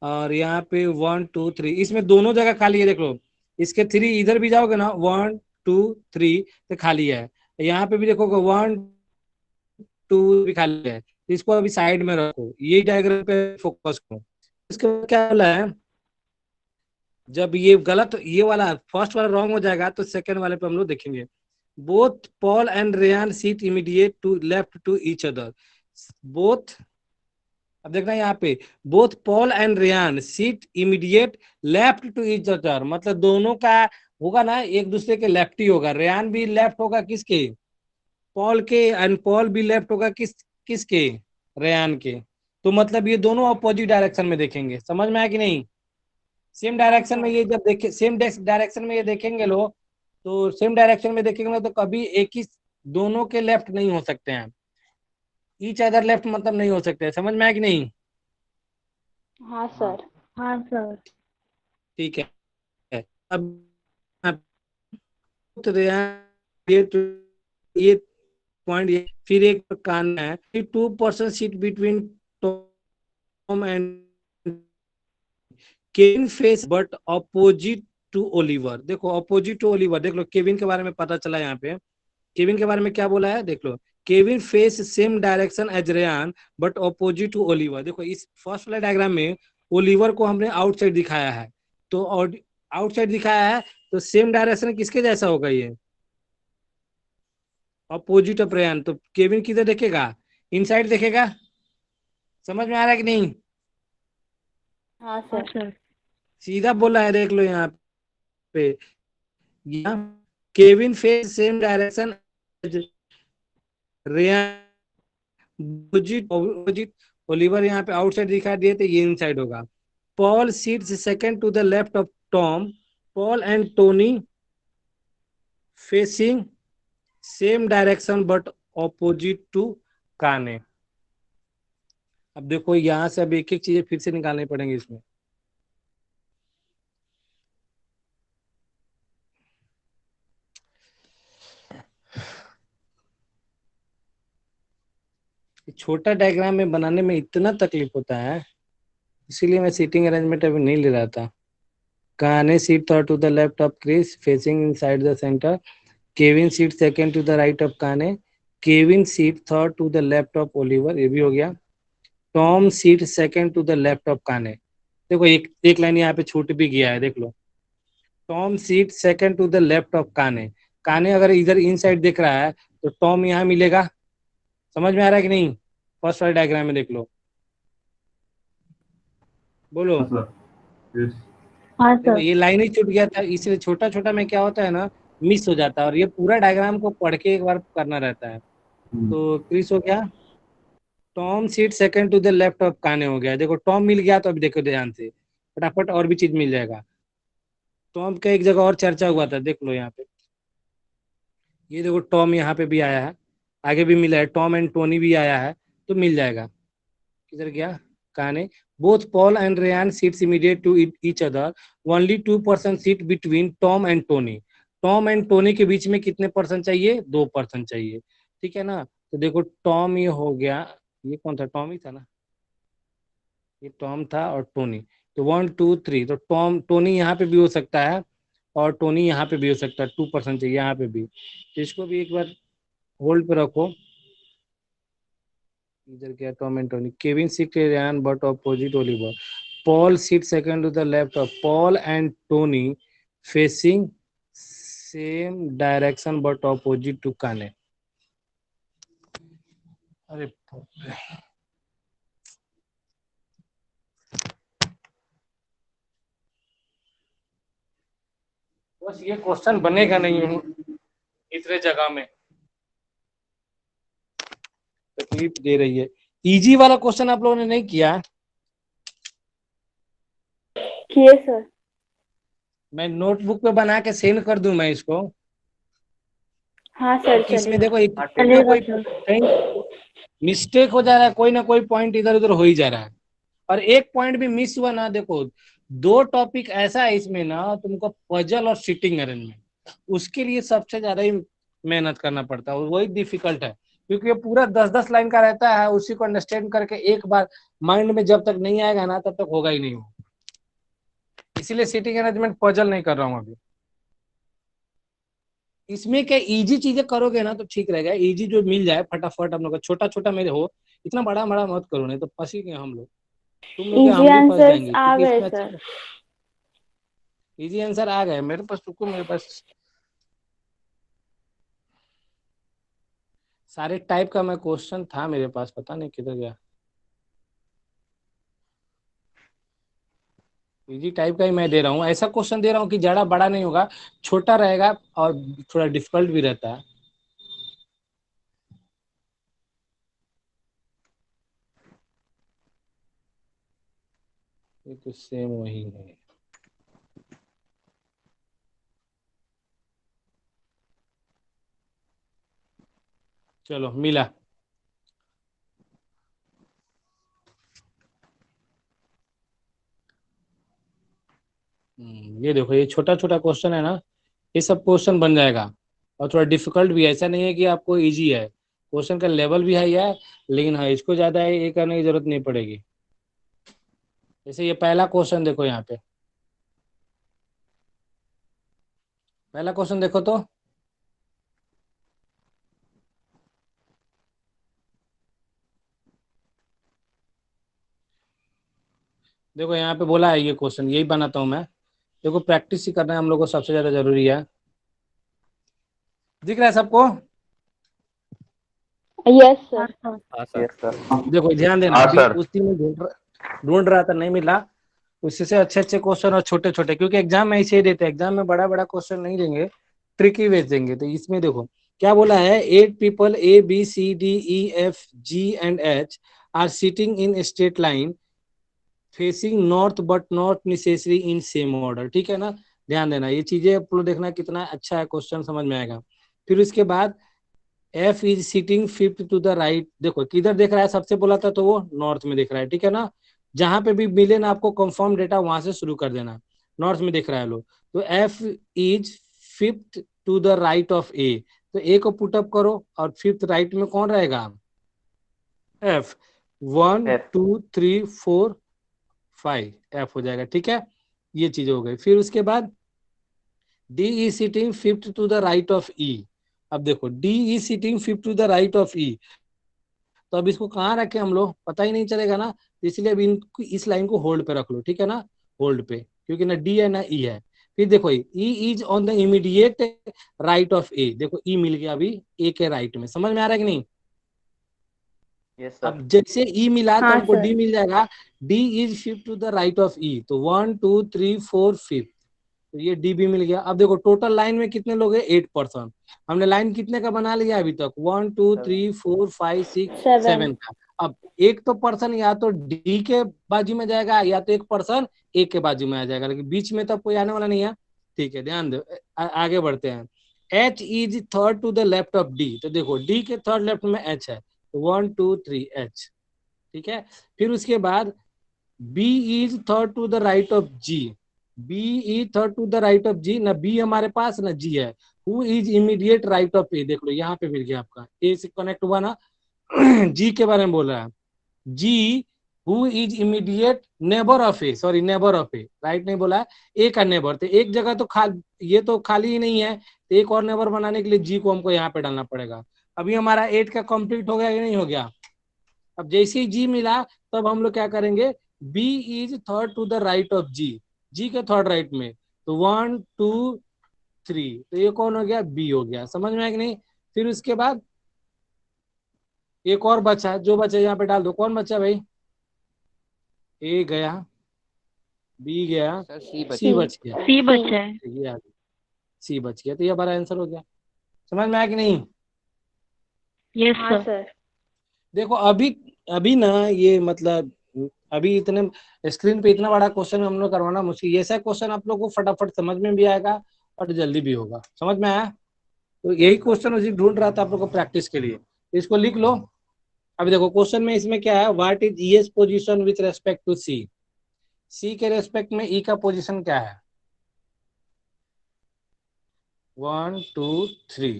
और यहाँ पे 1 2 3, इसमें दोनों जगह खाली है। देख लो इसके 3 इधर भी जाओगे ना 1 2 3 तो खाली है, यहाँ पे भी देखोगे 1 2 भी खाली है। इसको अभी साइड में रखो, ये डायग्राम पे फोकस करो। इसके बाद क्या बोला है, जब ये गलत, ये वाला फर्स्ट वाला रॉन्ग हो जाएगा तो सेकंड वाले पे हम लोग देखेंगे। Both Paul and Ryan seat immediate to left to each other. Both, अब देखना यहाँ पे both Paul and Ryan seat immediate left to each other, मतलब दोनों का होगा ना एक दूसरे के लेफ्ट ही होगा। रेयान भी लेफ्ट होगा किसके, पॉल के, एंड पॉल भी लेफ्ट होगा किसके, रेयान के। तो मतलब ये दोनों अपोजिट डायरेक्शन में देखेंगे। समझ में आया कि नहीं? सेम डायरेक्शन में ये जब देखे, सेम डायरेक्शन में ये देखेंगे लोग, तो सेम डायरेक्शन में देखेंगे तो कभी एक ही दोनों के लेफ्ट नहीं हो सकते हैं, ईच अदर लेफ्ट मतलब नहीं हो सकते। समझ में आया कि नहीं?
हाँ सर। हाँ सर।
ठीक है। अब तो ये पॉइंट, फिर एक कान है 2% seat between Tom and Kevin face but opposite to Oliver. देखो अपोजिट टू ओलिवर, देख लो केविन के बारे में पता चला यहाँ पे। केविन के बारे में क्या बोला है देख लो, Kevin face same direction as Ryan but opposite to Oliver. देखो इस फर्स्ट वाले डायग्राम में ओलिवर को हमने आउटसाइड दिखाया है, तो आउटसाइड दिखाया है तो सेम डायरेक्शन किसके जैसा होगा, ये अपोजिट ऑफ रेयान। तो केविन किधर देखेगा, इनसाइड देखेगा। समझ में आ रहा है कि नहीं?
हाँ सर।
सीधा बोला है देख लो यहाँ पे, यहाँ Kevin face same direction Ryan opposite Oliver, यहाँ पे आउटसाइड दिखा दिए तो ये इनसाइड होगा। Paul seats second to the left of Tom, Paul and Tony facing same direction but opposite to Kane. अब देखो यहां से अब एक एक चीजें फिर से निकालनी पड़ेंगी इसमें। छोटा डायग्राम में बनाने में इतना तकलीफ होता है, इसीलिए मैं सीटिंग अरेंजमेंट अभी नहीं ले रहा था। Kane seat third to the left of Chris facing inside the centre, Kevin seat second to the right of Kane, Kevin seat third to the left of Oliver, ये भी हो गया। Tom seat second to the left of Kane. देखो एक लाइन यहाँ पे छूट भी गया है, देख लो। Tom seat second to the left of Kane, Kane अगर इधर इन साइड दिख रहा है तो टॉम यहाँ मिलेगा। समझ में आ रहा है कि नहीं? फर्स्ट वाले डायग्राम में देख लो, बोलो।
हाँ
देखो
सर।
ये लाइन ही छूट गया था, इसलिए छोटा छोटा में क्या होता है ना, मिस हो जाता है, और ये पूरा डायग्राम को पढ़ के एक बार करना रहता है। तो क्रिस हो गया, Tom seat second to the left of Kane हो गया। देखो टॉम मिल गया तो अभी देखो ध्यान से, फटाफट और भी चीज मिल जाएगा। टॉम का एक जगह और चर्चा हुआ था, देख लो यहाँ पे, ये देखो टॉम यहाँ पे भी आया है, आगे भी मिला है, टॉम एंड टोनी भी आया है, तो मिल जाएगा। किधर गया Kane, both Paul and Ryan seats immediate to each other, only 2% seat between Tom and Tony. Tom and Tony के बीच में कितने परसेंट चाहिए, 2% चाहिए। ठीक है ना? तो देखो टॉम ये हो गया, ये कौन था, टॉम ही था ना, ये टॉम था और टोनी, तो 1 2 3, तो टॉम टोनी यहाँ पे भी हो सकता है और टोनी यहाँ पे भी हो सकता है, 2% चाहिए यहाँ पे भी। तो इसको भी एक बार होल्ड पे रखो। इधर क्या, Tom and Tony, Kevin seat Ryan but opposite Oliver, Paul seat second to the left of, Paul and Tony facing same direction but opposite to Kane. अरे बाप रे। बस ये क्वेश्चन बनेगा नहीं इतने जगह में, तकलीफ दे रही है। इजी वाला क्वेश्चन आप लोगों ने नहीं किया?
किए सर।
मैं नोटबुक पे बना के सेंड कर दूं मैं इसको?
हाँ सर
इसमें
चलेगा।
देखो एक कोई ना
चलेगा
कोई
सर।
कहीं मिस्टेक हो जा रहा है, कोई ना कोई पॉइंट इधर उधर हो ही जा रहा है, और एक पॉइंट भी मिस हुआ ना, देखो 2 टॉपिक ऐसा है इसमें ना, तुमको पजल और सिटिंग अरेंजमेंट, उसके लिए सबसे ज्यादा ही मेहनत करना पड़ता है, वही डिफिकल्ट है, क्योंकि ये पूरा 10-10 लाइन का रहता है, उसी को अंडरस्टैंड करके एक बार माइंड में जब तक नहीं आएगा ना, तब तक होगा ही नहीं। इसीलिए सिटिंग अरेंजमेंट पजल नहीं कर रहा हूँ अभी। इसमें क्या इजी चीजें करोगे ना तो ठीक रहेगा, इजी जो मिल जाए फटाफट हम लोग का, छोटा छोटा मेरे हो, इतना बड़ा बड़ा मत करो, नहीं तो फंसी गए हम लोग, तुम लोग क्या
इजी
हम भी फंस
आंसर्स
जाएंगे,
आ
क्योंकि
गए
इसमें
सर।
इजी आंसर आ गए मेरे पास, रुको मेरे पास सारे टाइप का मैं क्वेश्चन था मेरे पास, पता नहीं किधर गया। इजी टाइप का ही मैं दे रहा हूँ, ऐसा क्वेश्चन दे रहा हूँ कि ज्यादा बड़ा नहीं होगा, छोटा रहेगा और थोड़ा डिफिकल्ट भी रहता है। ये तो सेम वही है। चलो मिला। ये देखो ये छोटा छोटा क्वेश्चन है ना, ये सब क्वेश्चन बन जाएगा, और थोड़ा डिफिकल्ट भी है, ऐसा नहीं है कि आपको इजी है, क्वेश्चन का लेवल भी हाई है, लेकिन हाँ इसको ज्यादा ये करने की जरूरत नहीं पड़ेगी। जैसे ये पहला क्वेश्चन देखो, यहाँ पे पहला क्वेश्चन देखो तो, देखो यहाँ पे बोला है ये क्वेश्चन, यही बनाता हूँ मैं, देखो प्रैक्टिस ही करना है हम लोग को, सबसे ज्यादा जरूरी है। दिख रहा है सबको?
Yes sir.
हाँ सर।
देखो ध्यान देना,
हाँ
अभी
सर।
उसी में ढूंढ रहा था, नहीं मिला, उससे अच्छे अच्छे क्वेश्चन और छोटे छोटे, क्योंकि एग्जाम में ऐसे ही देते हैं, एग्जाम में बड़ा बड़ा क्वेश्चन नहीं देंगे, ट्रिकी वेज देंगे। तो इसमें देखो क्या बोला है, 8 people ABCDEFGH are sitting in straight line facing north but not necessary in same order. ठीक है ना, ध्यान देना, ये चीजें आप लोग देखना कितना अच्छा है, क्वेश्चन समझ में आएगा। फिर उसके बाद F is sitting fifth to the right, देखो किधर देख रहा है, सबसे बोला था तो वो नॉर्थ में दिख रहा है, ठीक है ना, जहां पे भी मिले ना आपको कंफर्म डेटा वहां से शुरू कर देना, नॉर्थ में दिख रहा है लोग, तो F is fifth to the right of A, तो A को पुटअप करो, और फिफ्थ राइट में कौन रहेगा, F, 1 2 3 4 5, F हो जाएगा, ठीक है, ये चीज हो गई। फिर उसके बाद D is sitting fifth to the right of E, अब देखो D is sitting fifth to the right of E, तो अब इसको कहाँ रखें हम लोग, पता ही नहीं चलेगा ना, तो इसलिए अब इनको इस लाइन को होल्ड पे रख लो, ठीक है ना, होल्ड पे, क्योंकि ना डी है ना ई है। फिर देखो E is on the immediate right of A, देखो ई मिल गया अभी ए के राइट में, समझ में आ रहा है कि नहीं?
Yes sir.
अब जैसे ई मिला तो
हाँ
हमको
सर।
डी मिल जाएगा, D is fifth to the right of E, तो 1 2 3 4 5, तो ये डी भी मिल गया। अब देखो टोटल लाइन में कितने लोग हैं, 8%, हमने लाइन कितने का बना लिया अभी तक, 1 2 3 4 5 6
7।
7 का। अब एक तो पर्सन या तो डी के बाजू में जाएगा, या तो एक पर्सन ए के बाजू में आ जाएगा, लेकिन बीच में तो कोई आने वाला नहीं है, ठीक है, ध्यान दो, आगे बढ़ते हैं। H is third to the left of D, तो देखो डी के थर्ड लेफ्ट में एच है, तो 1 2 3 एच, ठीक है। फिर उसके बाद B is third to the right of G, B is third to the right of G, ना बी हमारे पास ना जी है, who is immediate right of A, देख लो यहाँ पे मिल गया आपका, ए से कनेक्ट हुआ ना जी के बारे में बोल रहा है, G who is immediate neighbour of A, sorry neighbour of A, right नहीं बोला है, ए का नेबर, तो एक जगह तो ये तो खाली ही नहीं है, तो एक और नेबर बनाने के लिए जी को हमको यहाँ पे डालना पड़ेगा। अभी हमारा 8 का कंप्लीट हो गया या नहीं हो गया? अब जैसे ही जी मिला तब हम लोग क्या करेंगे, B is third to the right of G, G के थर्ड राइट में, तो 1 2 3, तो ये कौन हो गया, बी हो गया। समझ में आया कि नहीं? फिर उसके बाद एक और बचा, जो बचा यहाँ पे डाल दो। कौन बचा भाई? ए गया, बी गया,
सर सी बच
सी बच गया।
सी बचा है।
ये आ गया, सी बच गया, तो ये हमारा आंसर हो गया। समझ में आया कि नहीं?
यस
हाँ
सर।
सर।
देखो अभी अभी ना ये मतलब अभी इतने स्क्रीन पे इतना बड़ा क्वेश्चन हम लोग करवाना मुश्किल। ऐसा क्वेश्चन आप लोग को फटाफट समझ में भी आएगा और जल्दी भी होगा। समझ में आया? तो यही क्वेश्चन उसी ढूंढ रहा था आप लोग को प्रैक्टिस के लिए, इसको लिख लो। अभी देखो क्वेश्चन में इसमें क्या है, what is E's position with respect to C. C के रेस्पेक्ट में ई का पोजीशन क्या है? 1 2 3,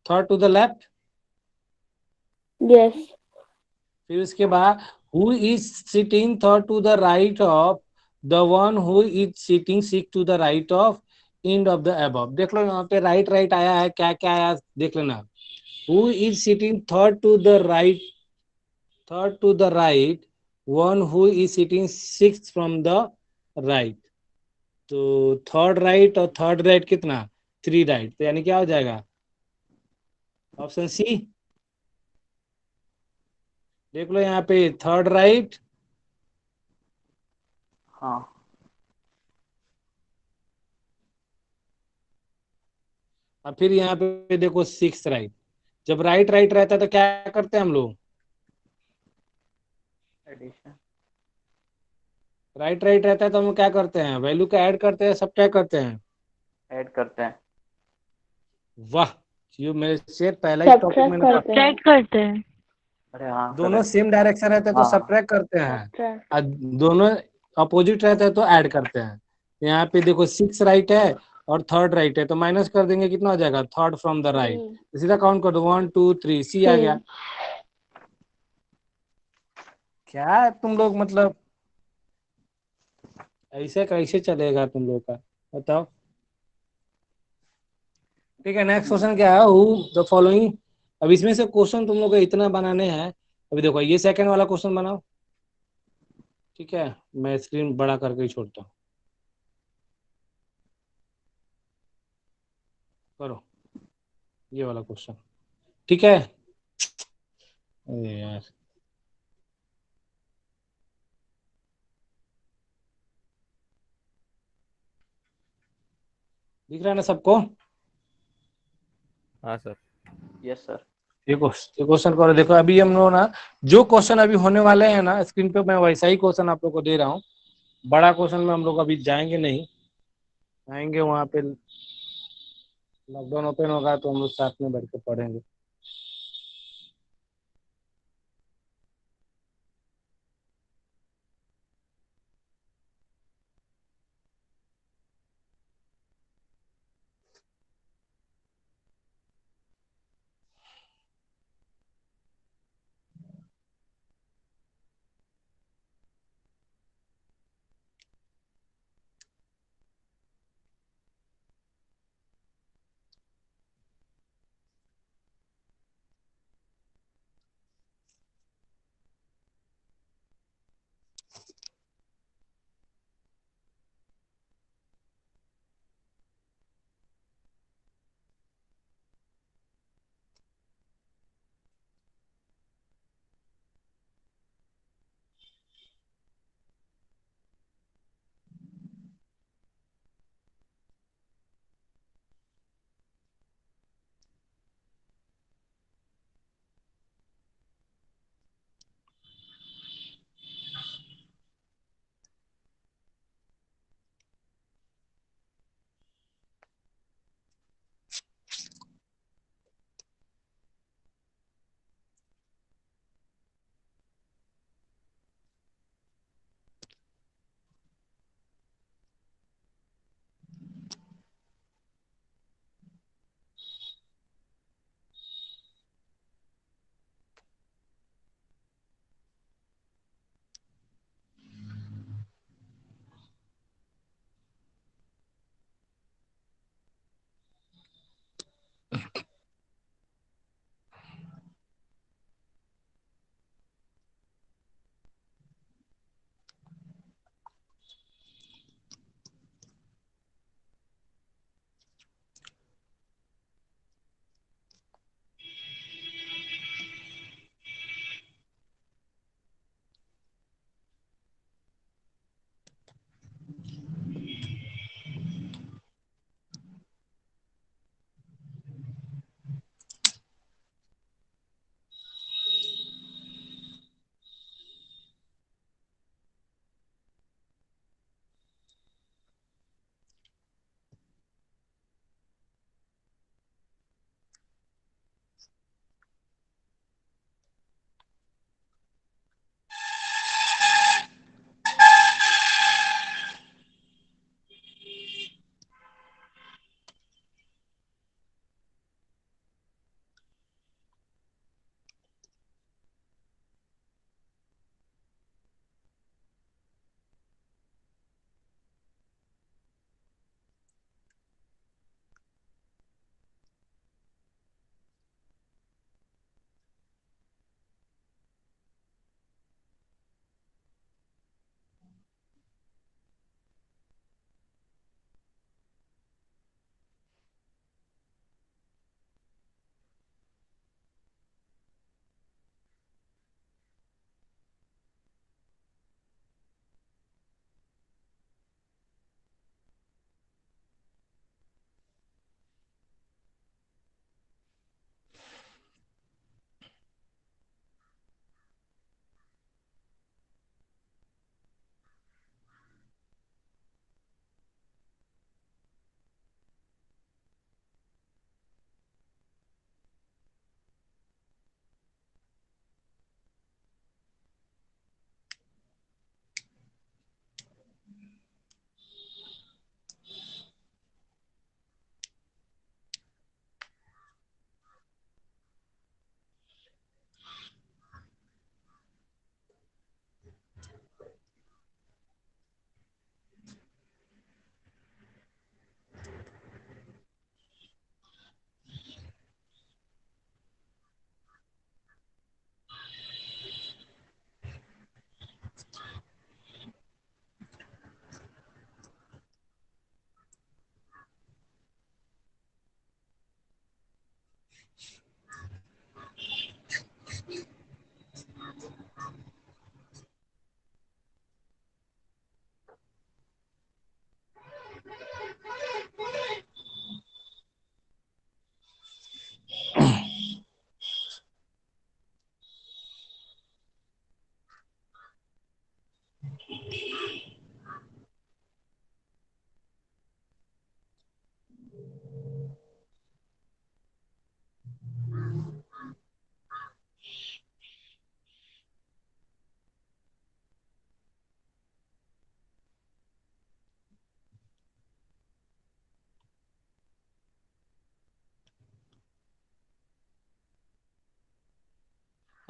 third to the left.
Yes.
फिर उसके बाद who is sitting third to the right of the one who is sitting six to the right of end of the above. देख लो यहाँ पे राइट राइट आया है, क्या क्या आया देख लेना। Who is sitting third to the right, third to the right, one who is sitting six from the right. तो थर्ड राइट और थर्ड राइट कितना, 3 राइट, तो यानी क्या हो जाएगा, ऑप्शन सी। देख लो यहाँ पे थर्ड राइट,
हाँ।
और फिर यहाँ पे देखो 6 राइट। जब राइट राइट रहता है तो क्या करते हैं हम लोग,
एडिशन।
राइट राइट रहता है तो हम लोग क्या करते हैं, वैल्यू का ऐड करते हैं, सब्ट्रैक्ट करते हैं।
ऐड करते हैं।
वाह, ये मेरे से पहला ही टॉपिक
सब्ट्रैक्ट
मैंने
करते हैं। करते हैं।
अरे हाँ
दोनों
करेक्ट।
सेम डायरेक्शन रहते हैं तो
हाँ हाँ।
सब्ट्रैक्ट करते हैं,
सब्ट्रैक्ट।
और दोनों अपोजिट रहते हैं तो ऐड करते हैं। यहाँ पे देखो 6 राइट है और थर्ड राइट है, तो माइनस कर देंगे, कितना हो जाएगा, थर्ड फ्रॉम द राइट। सीधा काउंट कर दो, 1 2 3, सी आ गया। क्या है तुम लोग मतलब, ऐसे कैसे चलेगा तुम लोग का, बताओ। ठीक है, नेक्स्ट क्वेश्चन क्या है, हु द फॉलोइंग। अब इसमें से क्वेश्चन तुम लोग को इतना बनाने हैं। अभी देखो ये सेकंड वाला क्वेश्चन बनाओ। ठीक है, मैं स्क्रीन बड़ा करके ही छोड़ता हूँ, करो ये वाला क्वेश्चन। ठीक है, अरे यार, दिख रहा है ना सबको?
हाँ सर।
Yes sir.
ये क्वेश्चन करो। देखो अभी हम लोग ना जो क्वेश्चन अभी होने वाले हैं ना स्क्रीन पे, मैं वैसा ही क्वेश्चन आप लोग को दे रहा हूँ। बड़ा क्वेश्चन में हम लोग अभी जाएंगे नहीं, आएंगे वहां पे लॉकडाउन ओपन होगा तो हम लोग साथ में बैठ के पढ़ेंगे।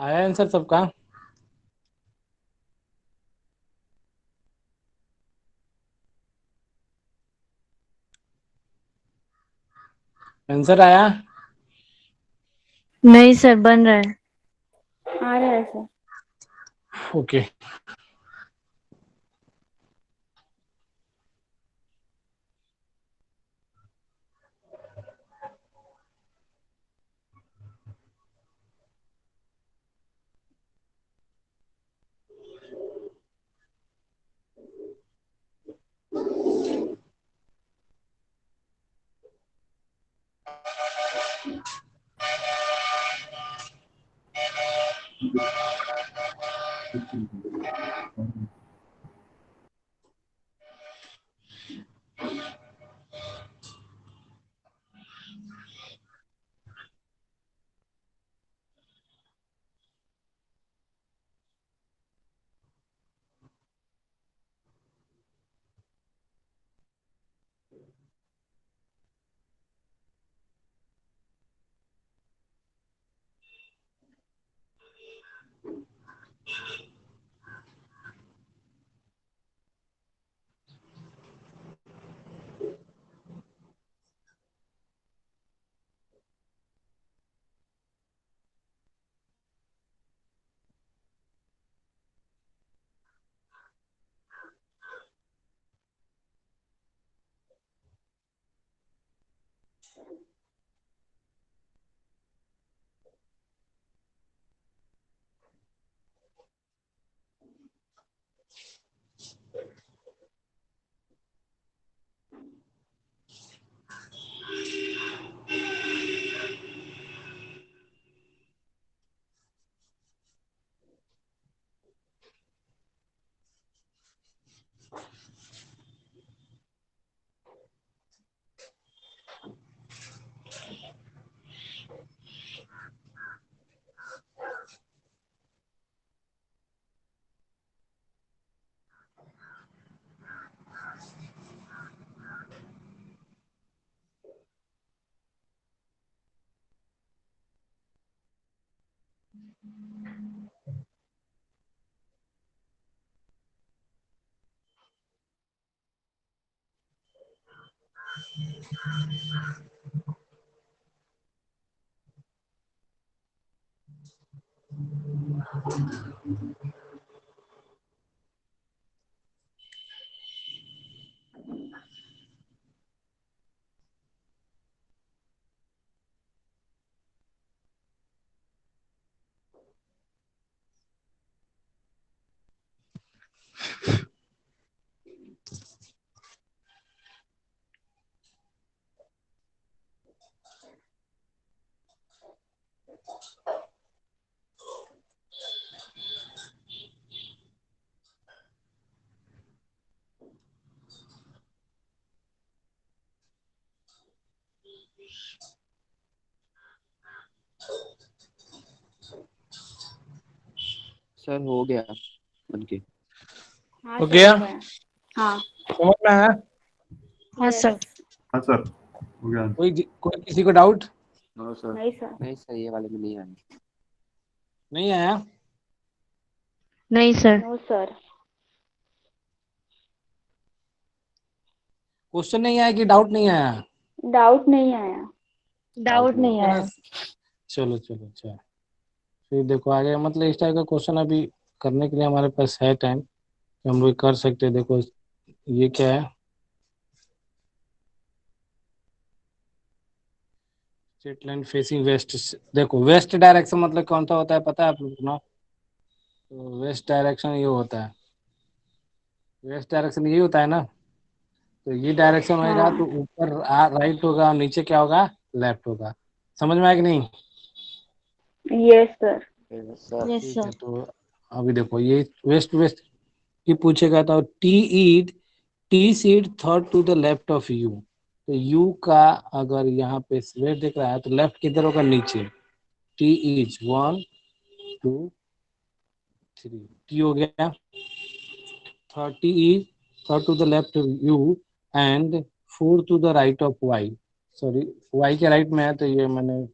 आया आंसर सबका? आंसर आया?
नहीं सर, बन रहा है।
आ रहा है सर।
ओके।
सर हो गया बन के।
हाँ
हो
सर,
गया?
हो गया। हाँ।
समझ में आया?
हाँ
Yes.
सर।
हाँ सर हो गया।
कोई किसी को डाउट?
No sir.
नहीं सर।
नहीं सर, ये वाले में नहीं आया।
नहीं आया?
नहीं सर।
No sir.
क्वेश्चन नहीं आया कि डाउट नहीं आया?
डाउट नहीं आया।
डाउट नहीं
है ना?
आया।
चलो चलो अच्छा। फिर देखो आगे, मतलब इस टाइप का क्वेश्चन अभी करने के लिए हमारे पास है टाइम, हम लोग कर सकते हैं। देखो ये क्या है, स्ट्रेट लाइन फेसिंग वेस्ट। देखो वेस्ट डायरेक्शन मतलब कौन सा होता है पता है आप लोग को ना? तो वेस्ट डायरेक्शन ये होता है, वेस्ट डायरेक्शन ये होता है ना। तो ये डायरेक्शन होगा तो
हाँ।
ऊपर राइट होगा और नीचे क्या होगा, लेफ्ट होगा। समझ में आया कि नहीं?
Yes sir.
सर
यस
ठीक है,
सर।
तो अभी देखो ये वेस्ट वेस्ट की पूछेगा तो T seat third to the left of U. तो यू का अगर यहाँ पे वेस्ट दिख रहा है तो लेफ्ट किधर होगा, नीचे। टी इज 1 2 3, टी हो गया। 30 is third to the left of u and 4 to the right of y। Sorry, y के राइट में है तो ये मैंने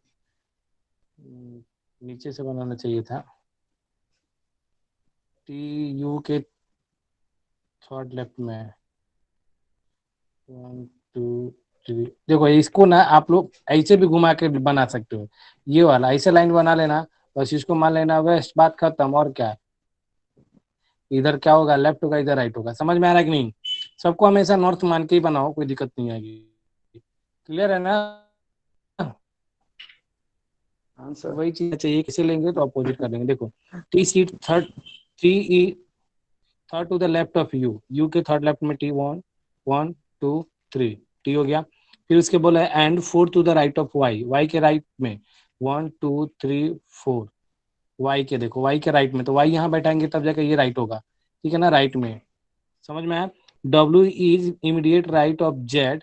नीचे से बनाना चाहिए था। टी यू के थर्ड लेफ्ट में है। 1 2 3। देखो इसको ना आप लोग ऐसे भी घुमा के बना सकते हो, ये वाला ऐसे लाइन बना लेना, बस इसको मान लेना वेस्ट, बात खत्म। और क्या है? इधर क्या होगा, लेफ्ट होगा, इधर राइट होगा। समझ में आ रहा है कि नहीं? सबको हमेशा नॉर्थ मान के ही बनाओ, कोई दिक्कत नहीं आएगी। क्लियर है ना?
हाँ सर।
वही चीज चाहिए, किसे लेंगे तो अपोजिट कर देंगे। देखो T seat third, T E third to the left of U, U के थर्ड लेफ्ट में टी 1 1 2 3 टी हो गया। फिर उसके बोला है and 4 to the right of Y, Y के राइट में 1 2 3 4, वाई के देखो वाई के राइट में, तो वाई यहाँ बैठाएंगे तब जाकर ये राइट होगा, ठीक है ना, राइट में। समझ में आया? W is immediate right of Z,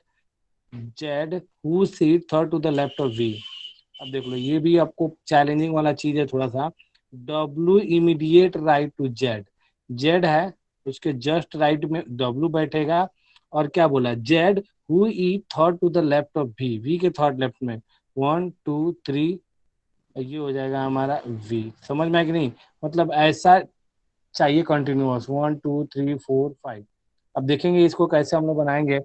Z who seat third to the left of V. अब देख लो ये भी आपको चैलेंजिंग वाला चीज है थोड़ा सा। W immediate right to Z, Z है उसके जस्ट राइट में डब्ल्यू बैठेगा। और क्या बोला, Z who E third to the left of V, V के थर्ड लेफ्ट में 1 2 3, ये हो जाएगा हमारा वी। समझ में आया कि नहीं? मतलब ऐसा चाहिए कंटिन्यूअस 1 2 3 4 5। अब देखेंगे इसको कैसे हम लोग बनाएंगे।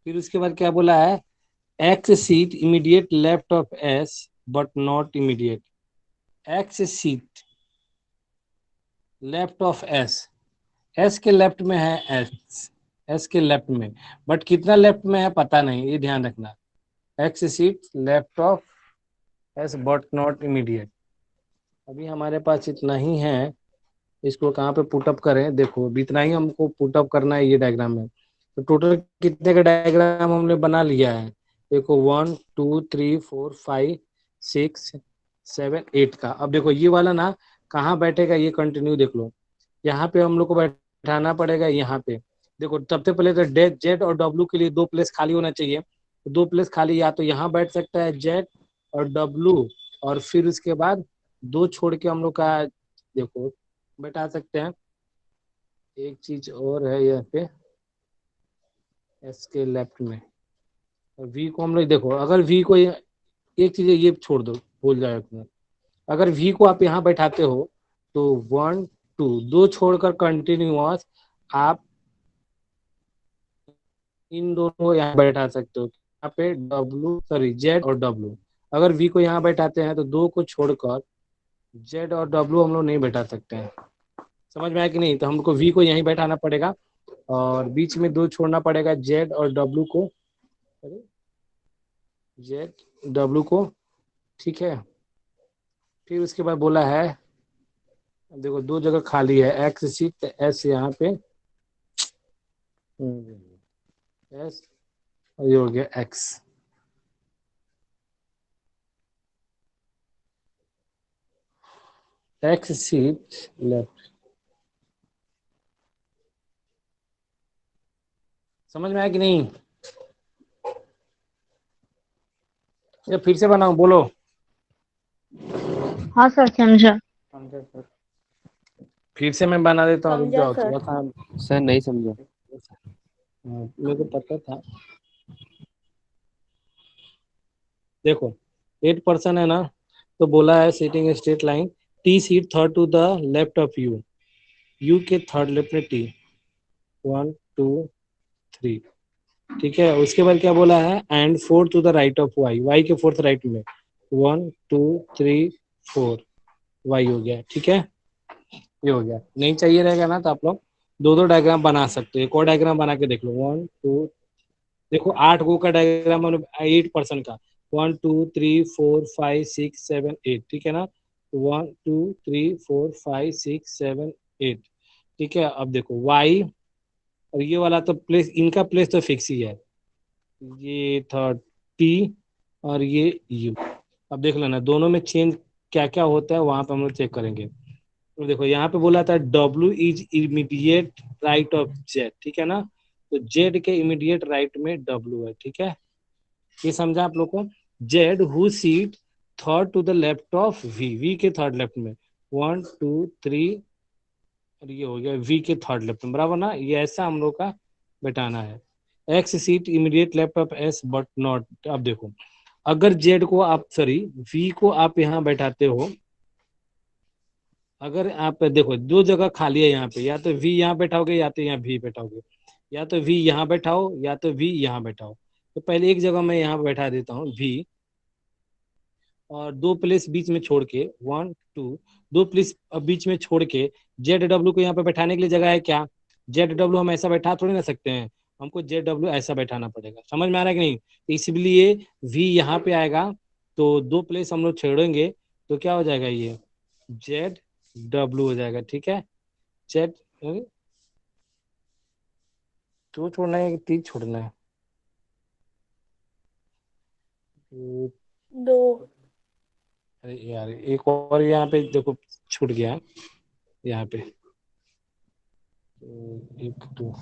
फिर उसके बाद क्या बोला है, x seat immediate left of S but not immediate, x seat left of S, S के लेफ्ट में है, एस एस के लेफ्ट में, बट कितना लेफ्ट में है पता नहीं, ये ध्यान रखना। X seat left of S but not immediate. अभी हमारे पास इतना ही है, इसको कहाँ पे पुटअप करें, देखो अभी इतना ही हमको पुटअप करना है ये डायग्राम में। तो टोटल कितने का डायग्राम हमने बना लिया है, देखो 1 2 3 4 5 6 7 8 का। अब देखो ये वाला ना कहाँ बैठेगा, ये कंटिन्यू देख लो, यहाँ पे हम लोग को बैठाना पड़ेगा यहाँ पे। देखो सबसे पहले तो जेड और डब्ल्यू के लिए 2 प्लेस खाली होना चाहिए, तो 2 प्लेस खाली या तो यहाँ बैठ सकता है जेड और डब्ल्यू, और फिर उसके बाद 2 छोड़ के हम लोग का देखो बैठा सकते हैं। एक चीज और है यहाँ पे एस के लेफ्ट में, और वी को हम लोग देखो, अगर वी को एक चीज ये छोड़ दो, भूल जाए अपना, अगर वी को आप यहाँ बैठाते हो तो 1 2 2 छोड़कर कंटिन्यूअस आप इन दोनों को यहाँ बैठा सकते हो। यहाँ पे डब्ल्यू सॉरी जेड और डब्ल्यू, अगर वी को यहाँ बैठाते हैं तो 2 को छोड़कर जेड और डब्ल्यू हम लोग नहीं बैठा सकते हैं। समझ में आया कि नहीं? तो हमको वी को यहीं बैठाना पड़ेगा और बीच में 2 छोड़ना पड़ेगा जेड और डब्ल्यू को, जेड डब्ल्यू को, ठीक है। फिर उसके बाद बोला है देखो 2 जगह खाली है, एक्स सीट एस यहाँ पे एस, और ये हो गया एक्स। X seat left. समझ में आया कि नहीं? या फिर से बनाऊं, बोलो।
हाँ सर, समझा।
समझा सर।
फिर से मैं बना देता हूँ, रुक
समझा
जाओ
सर।
थोड़ा सा।
सर नहीं समझा।
मेरे को पता था। देखो 8% है ना, तो बोला है sitting straight line, T seat third to the left of U, U के थर्ड लेफ्ट में टी 1 2 3, ठीक है। उसके बाद क्या बोला है, and 4 to the right of Y, Y के फोर्थ राइट में 1 2 3 4, वाई हो गया, ठीक है। ये हो गया। नहीं चाहिए रहेगा ना तो आप लोग 2 डायग्राम बना सकते हो। एक और डायग्राम बना के देख लो 1 2, देखो 8 गो का डायग्राम, 8% का 1 2 3 4 5 6 7 8, ठीक है ना। 1 2 3 4 5 6 7 8, ठीक है। अब देखो वाई और ये वाला तो प्लेस, इनका प्लेस तो फिक्स ही है, ये था टी और ये यू। अब देख लेना दोनों में चेंज क्या क्या होता है, वहां पे हम लोग चेक करेंगे। तो देखो यहाँ पे बोला था W is immediate right of Z, ठीक है ना, तो जेड के इमीडिएट राइट में डब्ल्यू है, ठीक है। ये समझा आप लोग को? Z who seat third to the left of V, V के थर्ड लेफ्ट में 1 2 3, और ये हो गया वी के थर्ड लेफ्ट में, बराबर ना। ये ऐसा हम लोग का बैठाना है। X seat immediate left of S but not. अब देखो अगर जेड को आप सॉरी वी को आप यहाँ बैठाते हो अगर आप देखो दो जगह खाली है यहाँ पे, या तो वी यहाँ बैठाओगे या तो यहाँ भी बैठाओगे, या तो वी यहाँ बैठाओ या तो वी यहाँ बैठाओ। तो पहले एक जगह मैं यहाँ बैठा देता हूँ वी, और दो प्लेस बीच में छोड़ के, 1 2, दो प्लेस बीच में छोड़ के जेड डब्ल्यू को यहाँ पे बैठाने के लिए जगह है क्या? जेड डब्ल्यू हम ऐसा बैठा थोड़ी ना सकते हैं, हमको जेड डब्ल्यू ऐसा बैठाना पड़ेगा। समझ में आ रहा है कि नहीं? तो इसलिए वी यहाँ पे आएगा, तो दो प्लेस हम लोग छोड़ेंगे, तो क्या हो जाएगा, ये जेड डब्ल्यू हो जाएगा। ठीक है, जेड टू छोड़ना है कि 3 छोड़ना है?
दो।
अरे यार एक और यहाँ पे देखो छूट गया यहाँ पे, तो एक दो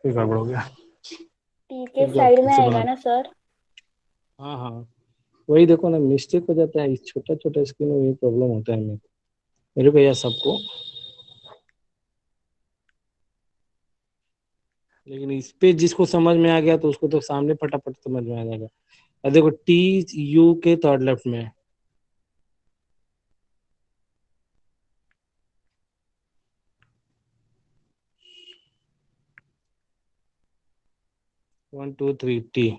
फिर गड़बड़ हो गया।
टी के
रुक जाओ,
साइड
फिर
में
से
आएगा
बना।
ना सर?
हाँ हाँ, वही देखो ना, मिस्टेक हो जाता है इस छोटा छोटा स्क्रीन में, ये प्रॉब्लम होता है मेरे को या सबको। लेकिन इस पे जिसको समझ में आ गया तो उसको तो सामने फटाफट समझ में आ जाएगा। और देखो टी यू के थर्ड लेफ्ट में है। वन टू थ्री टी,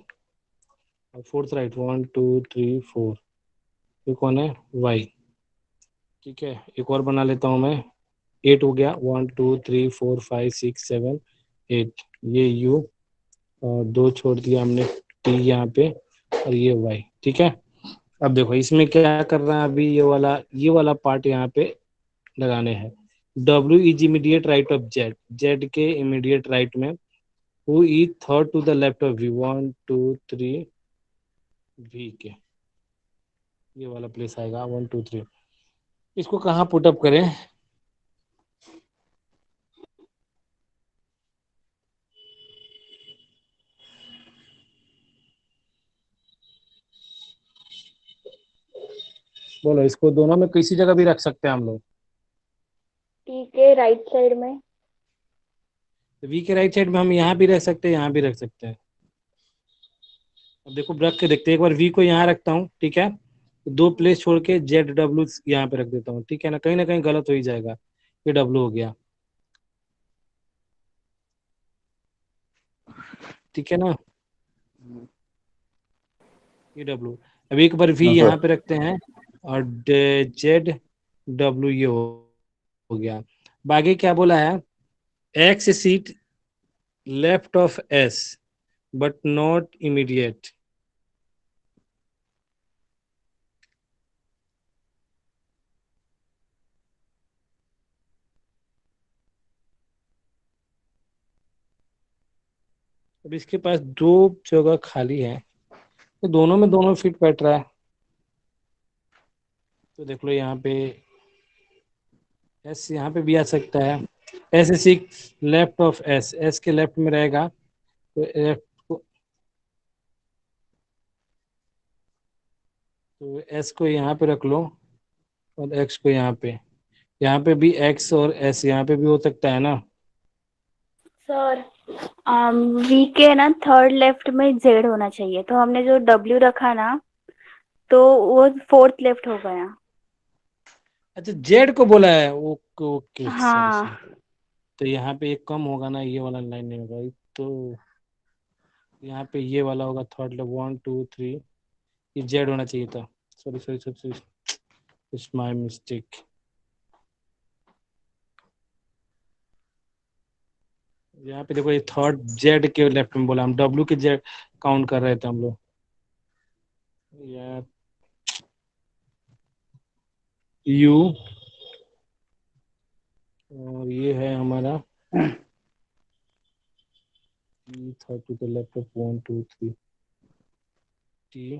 और फोर्थ राइट 1 2 3 4, ये कौन है? वाई। ठीक है, एक और बना लेता हूँ मैं, 8 हो गया, 1 2 3 4 5 6 7 8, ये यू, और दो छोड़ दिया हमने टी यहाँ पे, और ये वाई। ठीक है, अब देखो इसमें क्या कर रहा है अभी, ये वाला पार्ट यहाँ पे लगाने हैं। W is immediate right of Z, Z के इमीडिएट राइट में। Who is third to the left of V, 1 2 3 V के, ये वाला प्लेस आएगा 1 2 3। इसको कहाँ पुट अप करें? बोलो, इसको दोनों में किसी जगह भी रख सकते हैं हम लोग।
टी के राइट साइड में।
वी के राइट साइड में हम यहाँ भी रख सकते हैं, यहाँ भी रख सकते हैं। अब देखो रख के देखते हैं, एक बार वी को यहाँ रखता हूँ। ठीक है, दो प्लेस छोड़ के जेड डब्ल्यू यहाँ पे रख देता हूँ। ठीक है ना कहीं गलत हो ही जाएगा, ये डब्ल्यू हो गया। ठीक है ना, ये डब्ल्यू। अब एक बार वी
हाँ
यहाँ
सर।
पे रखते हैं, और जेड डब्ल्यू ये हो गया। बाकी क्या बोला है? X seat left of S but not immediate. अब इसके पास दो जगह खाली है, तो दोनों में दोनों फिट बैठ रहा है। तो देख लो यहाँ पे एस यहाँ पे भी आ सकता है। S six left of S, S के लेफ्ट में रहेगा, तो लेफ्ट को, तो एस को यहाँ पे रख लो, और एक्स को यहाँ पे भी एक्स और एस यहाँ पे भी हो सकता है ना।
सर वी के ना थर्ड लेफ्ट में जेड होना चाहिए, तो हमने जो डब्ल्यू रखा ना, तो वो फोर्थ लेफ्ट हो गया।
अच्छा जेड को बोला है, ओके ओके, सॉरी
हाँ
सॉरी। तो यहाँ पे एक कम होगा ना, ये वाला लाइन नहीं होगा, तो यहाँ पे ये वाला होगा थर्ड लेफ्ट 1 2 3, ये जेड होना चाहिए था। Sorry sorry sorry, it's my mistake. यहाँ पे देखो ये थर्ड जेड के लेफ्ट में बोला, हम डब्ल्यू के जेड काउंट कर रहे थे हम लोग यार। यू, और ये है हमारा third to the left of 1 2 3 T,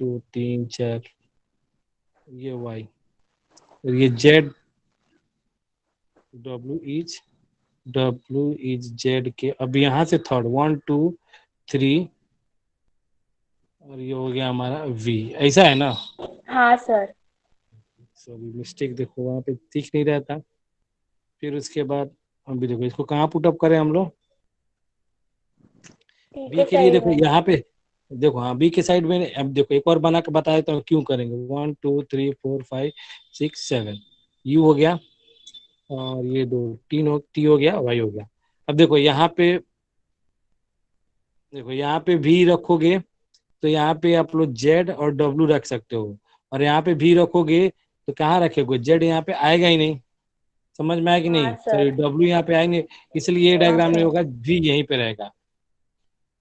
2 3 4, ये वाई, ये जेड डब्ल्यू इज जेड के। अब यहाँ से थर्ड 1 2 3, और ये हो गया हमारा वी, ऐसा है ना?
हाँ सर।
सॉरी मिस्टेक, देखो वहां पे दिख नहीं रहा था। फिर उसके बाद अभी देखो इसको कहाँ पुट अप करें हम लोग?
टी
वी
के
के लिए
साइड
देखो
में।
यहाँ पे, देखो हाँ बी के साइड में अब देखो एक और बना के बताया तो क्यों करेंगे 1 2 3 4 5 6 7 यू हो गया और ये दो तीन हो टी हो गया वाई हो गया। अब देखो यहाँ पे भी रखोगे तो यहाँ पे आप लोग जेड और डब्ल्यू रख सकते हो और यहाँ पे भी रखोगे तो कहाँ रखोगे जेड यहाँ पे आएगा ही नहीं। समझ में आया कि
हाँ
नहीं
सर।
सॉरी डब्ल्यू यहाँ पे आएंगे इसलिए ये
हाँ
डायग्राम नहीं
सर।
होगा भी यहीं पे रहेगा।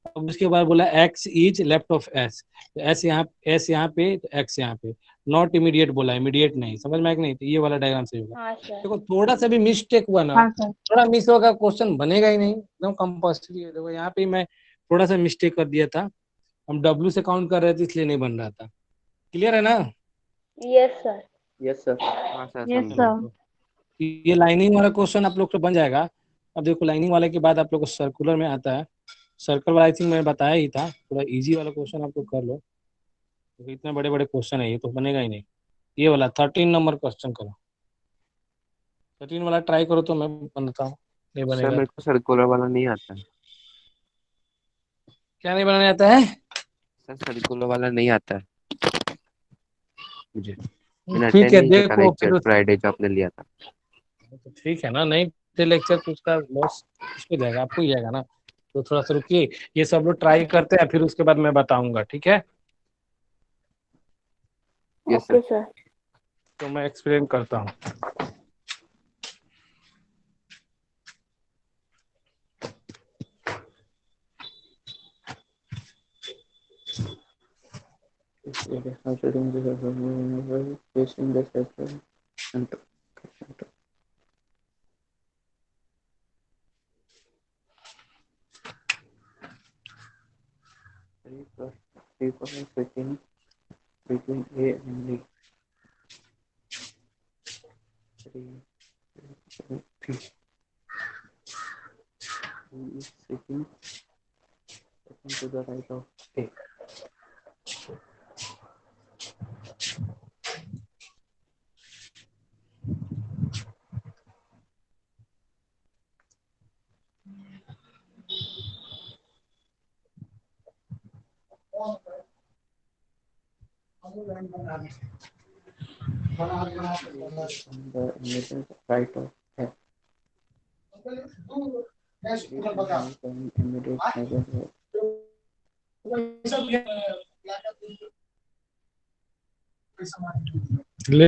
अब उसके बाद बोला x is left of S तो एस यहाँ पे तो एक्स यहाँ पे नॉट इमीडिएट बोला इमीडिएट नहीं। समझ में आया कि नहीं तो ये वाला डायग्राम सही होगा।
हाँ सर।
देखो थोड़ा सा भी मिस्टेक हुआ ना
हाँ सर।
थोड़ा मिस होगा क्वेश्चन बनेगा ही नहीं एकदम कंपल्सरी है। देखो यहाँ पे मैं थोड़ा सा मिस्टेक कर दिया था हम डब्ल्यू से काउंट कर रहे थे इसलिए नहीं बन रहा था। क्लियर है ना।
Yes sir.
Yes sir.
हाँ सर
यस
समझा।
सर।
ये लाइनिंग वाला क्वेश्चन आप लोग को बन जाएगा। अब देखो लाइनिंग वाले के बाद आप लोग को सर्कुलर में आता है। सर्कल वाला आई थिंक मैंने बताया ही था थोड़ा इजी वाला क्वेश्चन आप लोग कर लो क्योंकि इतने बड़े बड़े क्वेश्चन है ये तो बनेगा ही नहीं। ये वाला 13 नंबर क्वेश्चन करो 13 वाला ट्राई करो तो मैं बनाता हूँ नहीं
सर
बनेगा
मेरे
तो।
को सर्कुलर वाला नहीं आता है।
क्या नहीं बनाने आता है।
सर सर्कुलर वाला नहीं आता है मुझे। मैंने
ठीक
अटेंड
है
नहीं किया था
देखो
लेक्चर
फिर
फ्राइडे जो आपने लिया था।
तो ठीक है ना नहीं लेक्चर तो उसका लॉस किसको जाएगा आपको ही जाएगा ना। तो थोड़ा सा रुकिए ये सब लोग ट्राई करते हैं फिर उसके बाद मैं बताऊंगा ठीक है।
Yes sir.
Okay sir.
तो मैं एक्सप्लेन करता हूँ।
Considering the facing the center. Three point setting between A and B. Three. B is sitting to the right of A. The immediate right of F. Immediate neighborhood.
ले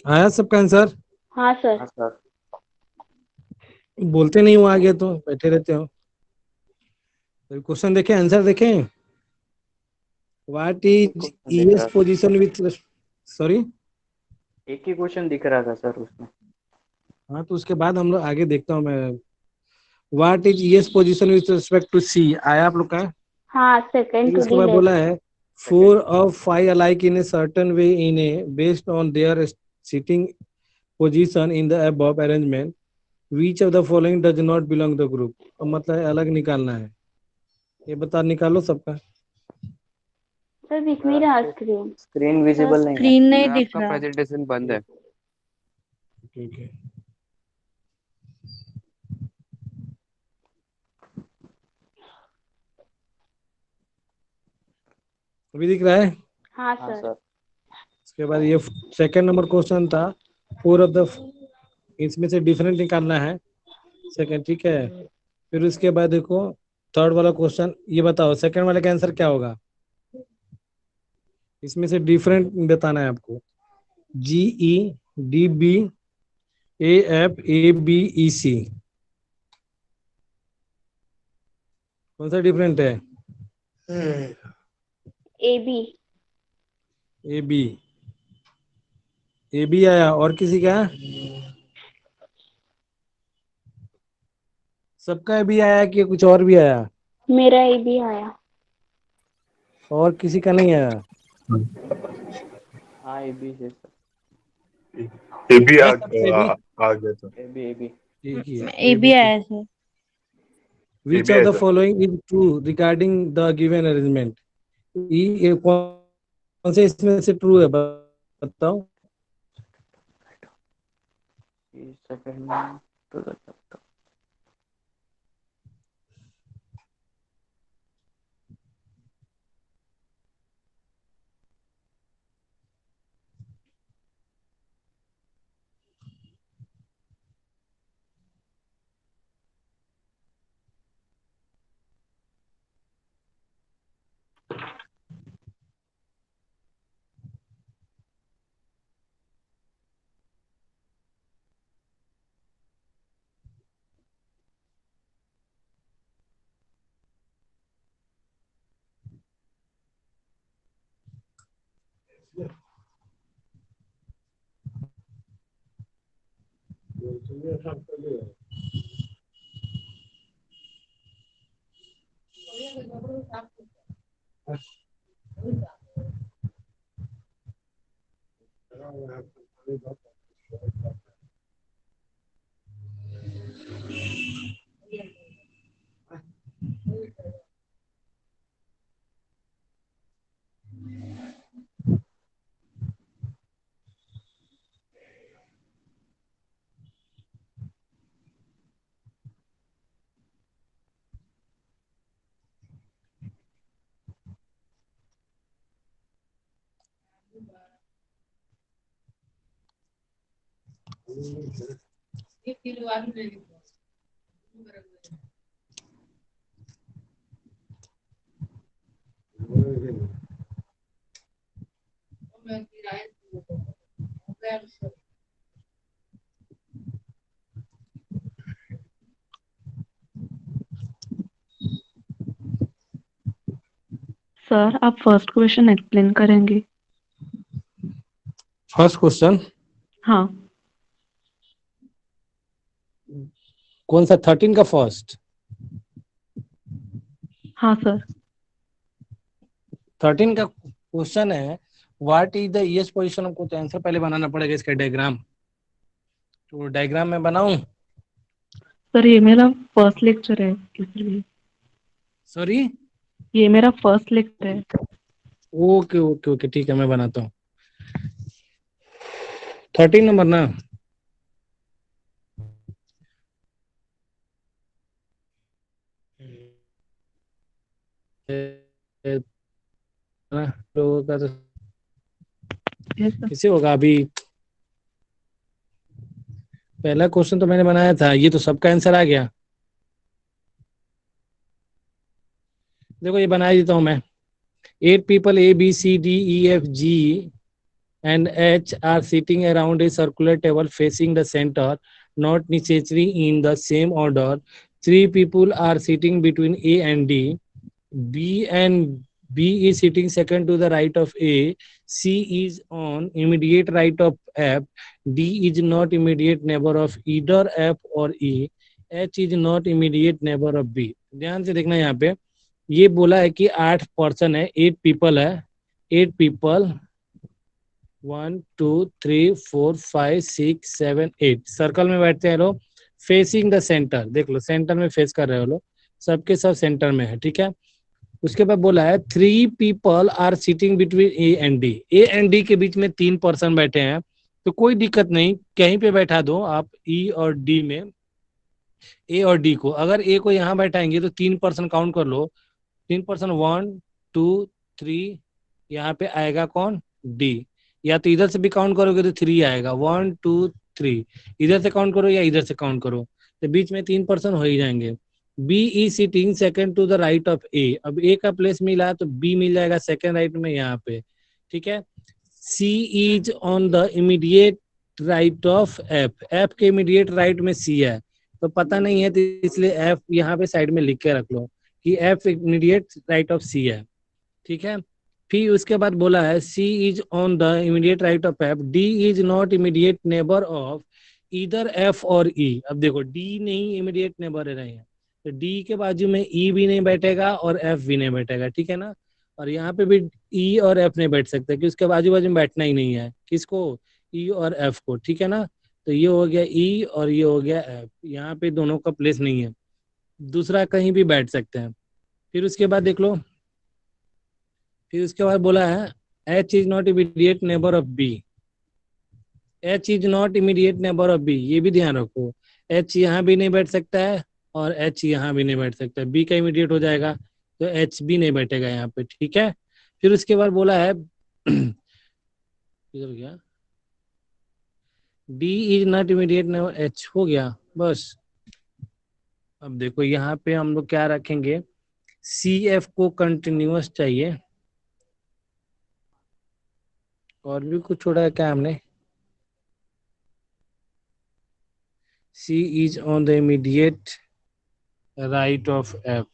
आया सबका आंसर?
हाँ सर।
हाँ सर।
बोलते नहीं हो आगे तो बैठे रहते हो। क्वेश्चन देखें, आंसर देखें। व्हाट
एक ही
इज
क्वेश्चन दिख
ईएस
रहा था।
पोजीशन विथ, सॉरी,
एक ही क्वेश्चन दिख रहा था सर उसमें।
हाँ तो उसके बाद हम लोग आगे देखता हूँ मैं। What is E's position with respect to C, आया आप लोग का?
हाँ, सेकंड
फिर
टू
उसके
दी
बाद
लेफ्ट।
बोला है four of five alike in a certain way in A based on their sitting position in the above arrangement, which of the following does not belong to the group। अब मतलब है अलग निकालना है, ये बता, निकालो सबका।
सर दिख नहीं रहा स्क्रीन।
स्क्रीन विजिबल नहीं है।
स्क्रीन नहीं
सर
दिख
आपका
रहा।
प्रेजेंटेशन बंद है।
ठीक है, अभी दिख रहा है?
हाँ
हाँ
सर।
सर।
उसके बाद ये सेकंड नंबर क्वेश्चन था, फोर ऑफ द, इसमें से डिफरेंट निकालना है सेकंड, ठीक है। फिर उसके बाद देखो थर्ड वाला क्वेश्चन, ये बताओ सेकंड वाले का आंसर क्या होगा? इसमें से डिफरेंट बताना है आपको। G E D B A F A B E C, कौन सा डिफरेंट है?
A B.
A B, A B आया, और किसी का? सबका ए बी आया कि कुछ और भी आया?
मेरा ए बी आया।
और किसी का नहीं आया?
हाँ ए बी है सर।
ये भी
है सबका ए बी?
आ गया था।
A B.
ठीक है,
ए बी आया सर।
विच
भी
ऑफ
आया
the
sir.
Following is true regarding the given arrangement, ये कौन से इसमें से ट्रू है बताओ।
सेकंड में तो लगता।
सर आप फर्स्ट क्वेश्चन एक्सप्लेन करेंगे?
फर्स्ट क्वेश्चन
हाँ।
कौन सा? 13 का फर्स्ट?
हाँ सर।
13 का क्वेश्चन है what is the E's position. हमको तो आंसर पहले बनाना पड़ेगा इसका डायग्राम, तो डायग्राम में बनाऊं?
सर ये मेरा फर्स्ट लेक्चर है इसलिए।
सॉरी,
ये मेरा फर्स्ट लेक्चर है।
ओके ओके ओके, ठीक है मैं बनाता हूँ। 13 नंबर ना? लोगों का तो
यस सर।
कैसे होगा अभी? पहला क्वेश्चन तो मैंने बनाया था, ये तो सबका आंसर आ गया। देखो ये बना ही देता हूं मैं। 8 people A B C D E F G and H are sitting around a circular table facing the center, not necessarily in the same order. 3 people are sitting between A and D. B is sitting second to the right of A. C is on immediate right of F. D is not immediate neighbor of either F or E. H is not immediate neighbor of B. ध्यान से देखना यहाँ पे ये बोला है कि 8 पर्सन है, 8 पीपल है, 8 पीपल 1 2 3 4 5 6 7 8 सर्कल में बैठते हैं लोग फेसिंग द सेंटर। देख लो सेंटर में फेस कर रहे हो लोग, सबके सब सेंटर में है, ठीक है। उसके बाद बोला है 3 people are sitting between A and D. A and D के बीच में 3 पर्सन बैठे हैं, तो कोई दिक्कत नहीं, कहीं पे बैठा दो आप ई और डी में, ए और डी को। अगर ए को यहाँ बैठाएंगे तो 3 पर्सन काउंट कर लो, 3 पर्सन 1 2 3, यहाँ पे आएगा कौन, डी। या तो इधर से भी काउंट करोगे तो 3 आएगा, 1 2 3, इधर से काउंट करो या इधर से काउंट करो, तो बीच में 3 पर्सन हो ही जाएंगे। B E sitting second to the right of A. अब ए का प्लेस मिला तो बी मिल जाएगा सेकंड राइट में यहाँ पे, ठीक है। C is on the immediate right of F. F के इमीडिएट राइट में सी है, तो पता नहीं है तो इसलिए एफ यहाँ पे साइड में लिख के रख लो कि F immediate right of C है, ठीक है। फिर उसके बाद बोला है C is on the immediate right of F. D is not immediate neighbour of इधर एफ और ई। अब देखो डी नहीं इमीडिएट नेबर रहे हैं, तो डी के बाजू में ई भी नहीं बैठेगा और एफ भी नहीं बैठेगा, ठीक है ना। और यहाँ पे भी ई और एफ नहीं बैठ सकते कि उसके बाजू बाजू में बैठना ही नहीं है, किसको, ई और एफ को, ठीक है ना। तो ये हो गया ई और ये हो गया एफ, यहाँ पे दोनों का प्लेस नहीं है, दूसरा कहीं भी बैठ सकते हैं। फिर उसके बाद देख लो, फिर उसके बाद बोला है H is not immediate neighbour of B. H is not immediate neighbour of B, ये भी ध्यान रखो, एच यहाँ भी नहीं बैठ सकता है और एच यहाँ भी नहीं बैठ सकता है, बी का इमीडिएट हो जाएगा तो एच भी नहीं बैठेगा यहाँ पे, ठीक है। फिर उसके बाद बोला है इधर गया D is not immediate neighbour, H हो गया बस। अब देखो यहाँ पे हम लोग क्या रखेंगे, सी एफ को कंटिन्यूअस चाहिए, और भी कुछ छोड़ा है क्या हमने। C is on the immediate right of F.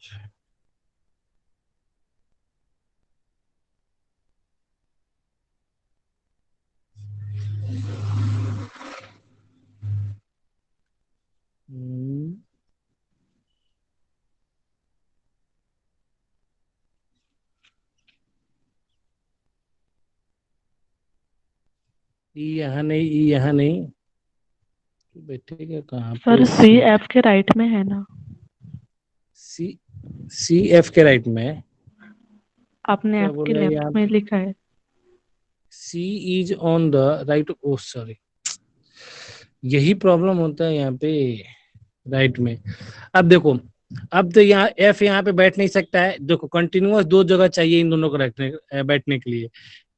E यहाँ नहीं, ई यहाँ नहीं, बैठेगा कहाँ पे।
सर सी एफ के राइट में है ना,
सी एफ के राइट में है,
आपने एफ के लेफ्ट में लिखा है।
C is on the right, oh sorry, यही प्रॉब्लम होता है यहाँ पे राइट में। अब देखो, अब तो यहाँ एफ यहाँ पे बैठ नहीं सकता है, देखो कंटिन्यूअस 2 जगह चाहिए इन दोनों को रखने बैठने के लिए,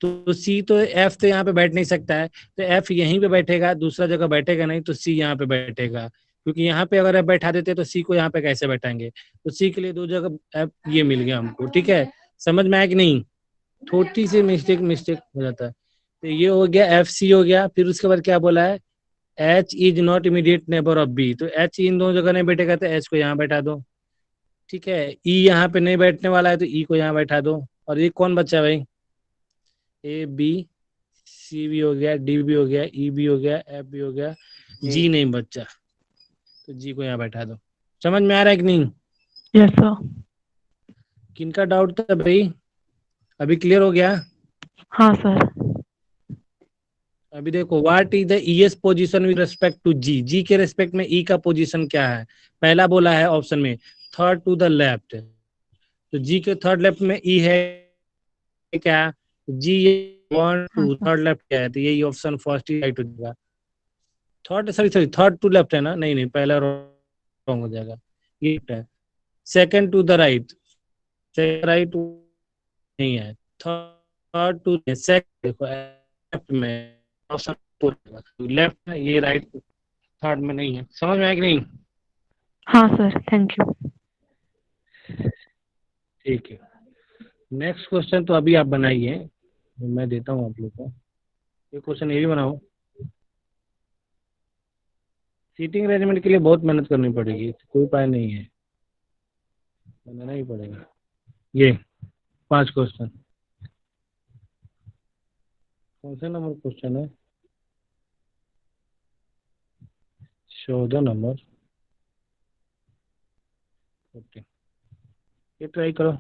तो सी तो एफ तो यहाँ पे बैठ नहीं सकता है, तो एफ यहीं पे बैठेगा, दूसरा जगह बैठेगा नहीं, तो सी यहाँ पे बैठेगा, क्योंकि यहाँ पे अगर एफ बैठा देते तो सी को यहाँ पे कैसे बैठाएंगे, तो सी के लिए 2 जगह एफ ये मिल गया हमको, ठीक है। समझ में आया कि नहीं, थोड़ी सी मिस्टेक हो जाता है। तो ये हो गया एफ सी हो गया। फिर उसके बाद क्या बोला है, H is not immediate neighbour of B, तो एच इन दोनों जगह नहीं बैठेगा तो एच को यहाँ बैठा दो, ठीक है। ई यहाँ पे नहीं बैठने वाला है तो ई को यहाँ बैठा दो। और ये कौन बच्चा है भाई, ए बी सी भी हो गया, डी भी हो गया, ई भी हो गया, एफ भी हो गया, जी नहीं बच्चा, तो जी को यहाँ बैठा दो। समझ में आ रहा है कि नहीं?
Yes sir.
किनका डाउट था भाई, अभी क्लियर हो गया?
हाँ सर।
अभी देखो, what is the E's position with respect to G. G के रिस्पेक्ट में ई का पोजीशन क्या है? पहला बोला है ऑप्शन में थर्ड टू द लेफ्ट, तो जी के थर्ड लेफ्ट में ई है क्या? जी 1 2 थर्ड लेफ्ट क्या है? तो यही ऑप्शन फर्स्ट ही राइट हो जाएगा। थर्ड टू लेफ्ट है ना? नहीं पहला रॉन्ग हो जाएगा, ये है। Second to the right, right नहीं है, थर्ड टू सेकंड, देखो लेफ्ट में ऑप्शन लेफ्ट है, ये राइट थर्ड में नहीं है। समझ में आया कि नहीं?
हाँ सर, थैंक यू।
ठीक है, नेक्स्ट क्वेश्चन तो अभी आप बनाइए, मैं देता हूँ आप लोग को। ये क्वेश्चन ये भी बनाओ। सीटिंग अरेंजमेंट के लिए बहुत मेहनत करनी पड़ेगी, कोई उपाय नहीं है, बनाना ही पड़ेगा। ये 5 क्वेश्चन, कौन सा नंबर क्वेश्चन है? 14 नंबर 14। ये ट्राई करो।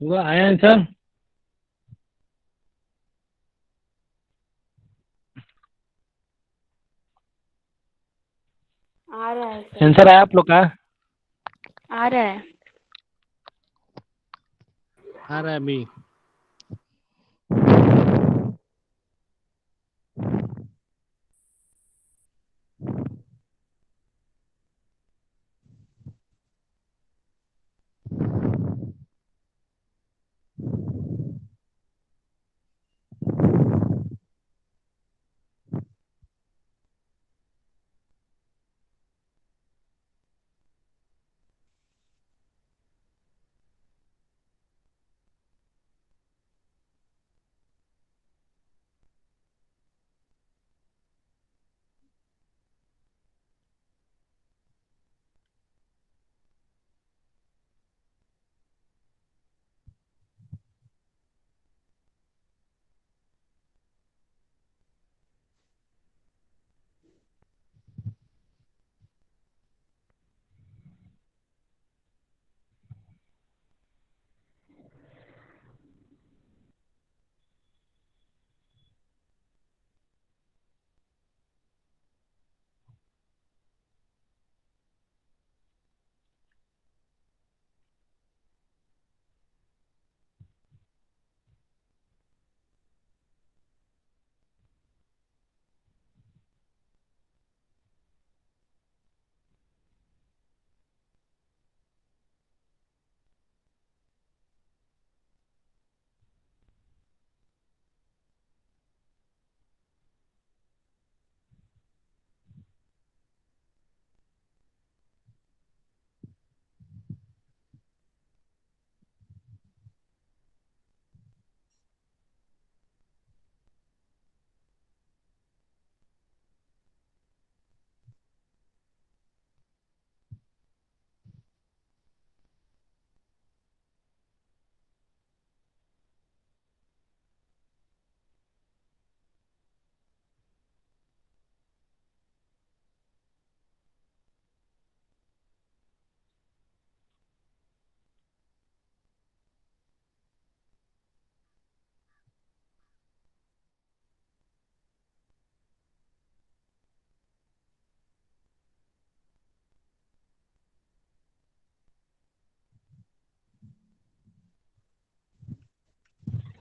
हुआ आया आंसर?
आ रहा है सर।
आंसर आया आप लोग का?
आ रहा है।
आ रहा है अभी।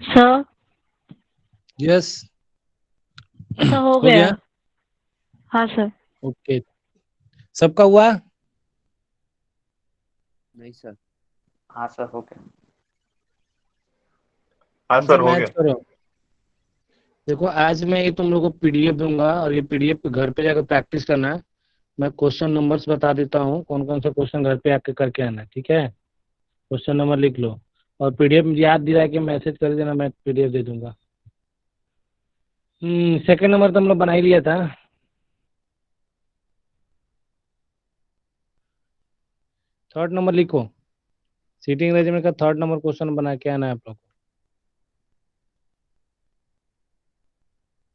सर
यस,
सर हो
हो
गया।
गया।
हाँ सर।
ओके, सबका हुआ?
नहीं सर।
हाँ सर हो गया।
हाँ
आंसर
सर हो
मैच
गया।
करो। देखो आज मैं ये तुम लोग को पीडीएफ दूंगा और ये पीडीएफ घर पे जाकर प्रैक्टिस करना है। मैं क्वेश्चन नंबर्स बता देता हूँ, कौन कौन सा क्वेश्चन घर पे आके करके आना है, ठीक है? क्वेश्चन नंबर लिख लो और पीडीएफ याद दिला के मैसेज कर देना, मैं पीडीएफ दे दूंगा। सेकंड नंबर तो हम लोग बना ही लिया था। थर्ड नंबर लिखो, सीटिंग अरेंजमेंट का थर्ड नंबर क्वेश्चन बना के आना है आप लोग को।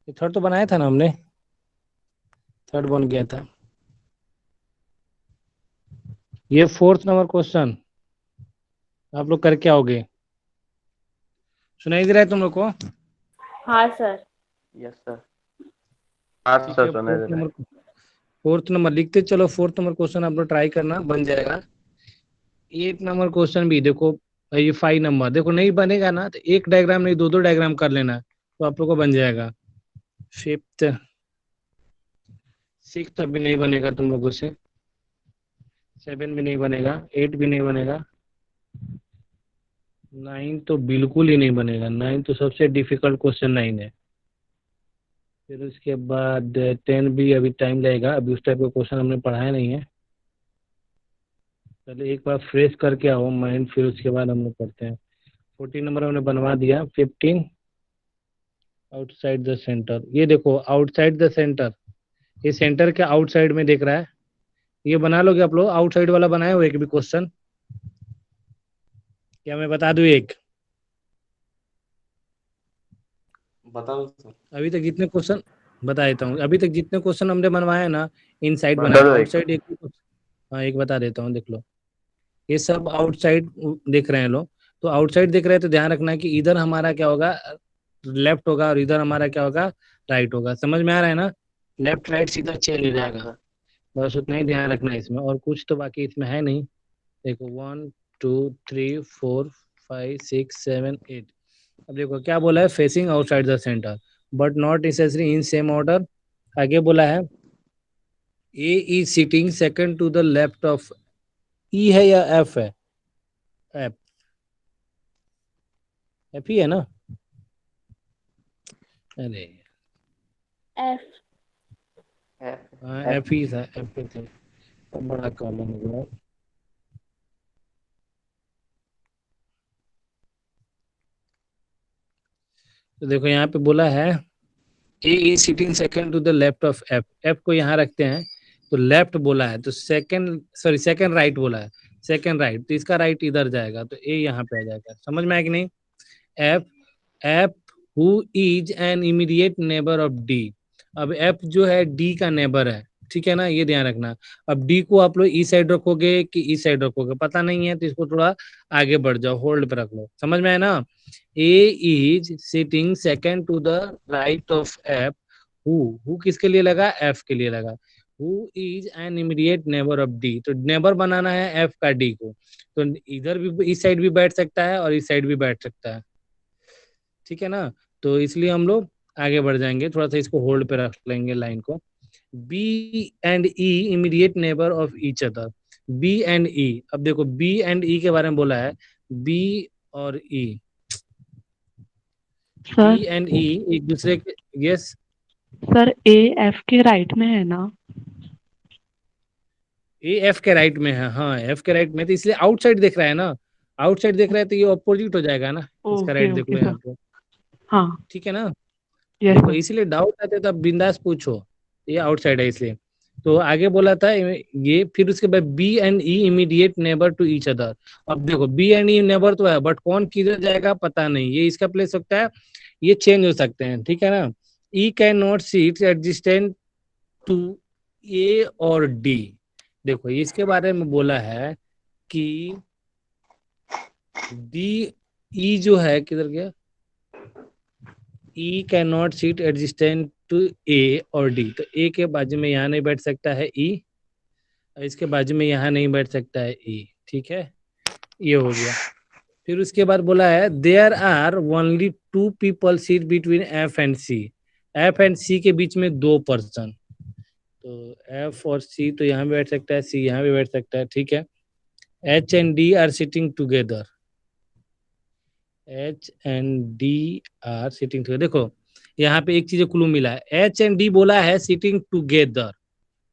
ये थर्ड तो बनाया था ना हमने, थर्ड बन गया था। ये फोर्थ नंबर क्वेश्चन आप लोग करके आओगे। सुनाई दे रहा है तुम लोग को?
हाँ सर।
Yes sir.
हाँ
ठीक
सर
है,
सुनाई दे रहा है।
फोर्थ नंबर लिखते चलो। फोर्थ नंबर क्वेश्चन आप लोग ट्राई करना, बन जाएगा। 8 नंबर क्वेश्चन भी देखो, ये 5 नंबर देखो, नहीं बनेगा ना तो एक डायग्राम नहीं, दो दो डायग्राम कर लेना, तो आप लोग को बन जाएगा। फिफ्थ, सिक्स अभी नहीं बनेगा तुम लोगों से, 7 भी नहीं बनेगा, 8 भी नहीं बनेगा, 9 तो बिल्कुल ही नहीं बनेगा। 9 तो सबसे डिफिकल्ट क्वेश्चन 9 है। फिर उसके बाद 10 भी अभी टाइम लगेगा, अभी उस टाइप का क्वेश्चन हमने पढ़ाया नहीं है। पहले एक बार फ्रेश करके आओ माइंड, फिर उसके बाद हम लोग पढ़ते हैं। 14 नंबर हमने बनवा दिया। 15, आउटसाइड द सेंटर। ये देखो आउटसाइड द सेंटर, ये सेंटर के आउटसाइड में देख रहा है। ये बना लोगे आप लोग? आउटसाइड वाला बनाए हो एक भी क्वेश्चन? क्या मैं बता दूं एक?
बता दो सर।
अभी तक जितने क्वेश्चन बता देता हूँ, अभी तक जितने क्वेश्चन हमने बनवाए ना, इन साइड
बता
बनाए,
दो एक।
आउटसाइड एक भी हाँ एक बता देता हूँ, देख लो। ये सब आउटसाइड देख रहे हैं लोग, तो आउटसाइड देख रहे हैं तो ध्यान रखना है कि इधर हमारा क्या होगा, लेफ्ट होगा, और इधर हमारा क्या होगा, राइट होगा। समझ में आ रहा है ना? लेफ्ट राइट सीधा चेंज हो
हाँ
जाएगा।
सर।
बस उतना ही ध्यान रखना है इसमें, और कुछ तो बाकी इसमें है नहीं। देखो 1 2 3 4 5 6 7 8। अब देखो क्या बोला है, facing outside the centre but not necessary in same order. आगे बोला है A is sitting second to the left of, E है या एफ है? एफ, एफ ही है ना? अरे
एफ।
हाँ एफ ही था, एफ ही था। तो बड़ा कॉलम है। तो देखो यहाँ पे बोला है A is sitting second to the left of F, F को यहाँ रखते हैं तो लेफ्ट बोला है, तो सेकंड सॉरी सेकंड राइट बोला है, सेकंड राइट, तो इसका राइट इधर जाएगा, तो ए यहाँ पे आ जाएगा। समझ में आया कि नहीं? F, F who is an immediate neighbour of D. अब एफ जो है डी का नेबर है, ठीक है ना, ये ध्यान रखना। अब डी को आप लोग ई साइड रखोगे कि ई साइड रखोगे पता नहीं है, तो इसको थोड़ा आगे बढ़ जाओ, होल्ड पे रख लो। समझ में आया ना? A is sitting second to the right of F, who किसके लिए लगा? एफ के लिए लगा। Who is an immediate neighbour of D, तो नेबर बनाना है एफ का डी को, तो इधर भी इस साइड भी बैठ सकता है और इस साइड भी बैठ सकता है, ठीक है ना? तो इसलिए हम लोग आगे बढ़ जाएंगे, थोड़ा सा इसको होल्ड पे रख लेंगे लाइन को। B and E immediate neighbour of each other, B and E. अब देखो बी एंड ई के बारे में बोला है, बी और ई,
सर
बी एंड ई एक दूसरे के, यस
सर ए एफ के राइट में है ना?
ए एफ के राइट में है, हाँ एफ के राइट में, तो इसलिए आउटसाइड देख रहा है ना, आउटसाइड देख रहा है तो ये अपोजिट हो जाएगा ना, इसका
ओके
राइट देख
ओके
लो यहाँ
सर।
पे,
हाँ
ठीक है ना?
यस
देखो
सर।
इसीलिए डाउट आते तो आप बिंदास पूछो, ये आउटसाइड है इसलिए। तो आगे बोला था ये, फिर उसके बाद B and E immediate neighbour to each other. अब देखो बी एंड ई नेबर तो है, बट कौन किधर जाएगा पता नहीं, ये इसका प्लेस सकता है, ये चेंज हो सकते हैं, ठीक है ना? E can not seat adjacent to A और डी। देखो इसके बारे में बोला है कि डी, ई जो है किधर गया, E can not seat adjacent to A और डी, तो ए के बाजू में यहाँ नहीं बैठ सकता है ई, इसके बाजू में यहाँ नहीं बैठ सकता है ई, ठीक है, ये हो गया। फिर उसके बाद बोला है there are only 2 people seat between F and C, F and C के बीच में 2 पर्सन, तो एफ और सी तो यहाँ भी बैठ सकता है, सी यहाँ भी बैठ सकता है, ठीक है। H and D R sitting together, H and D R sitting together. देखो यहाँ पे एक चीज क्लू मिला है, एच एंड डी बोला है सिटिंग टुगेदर,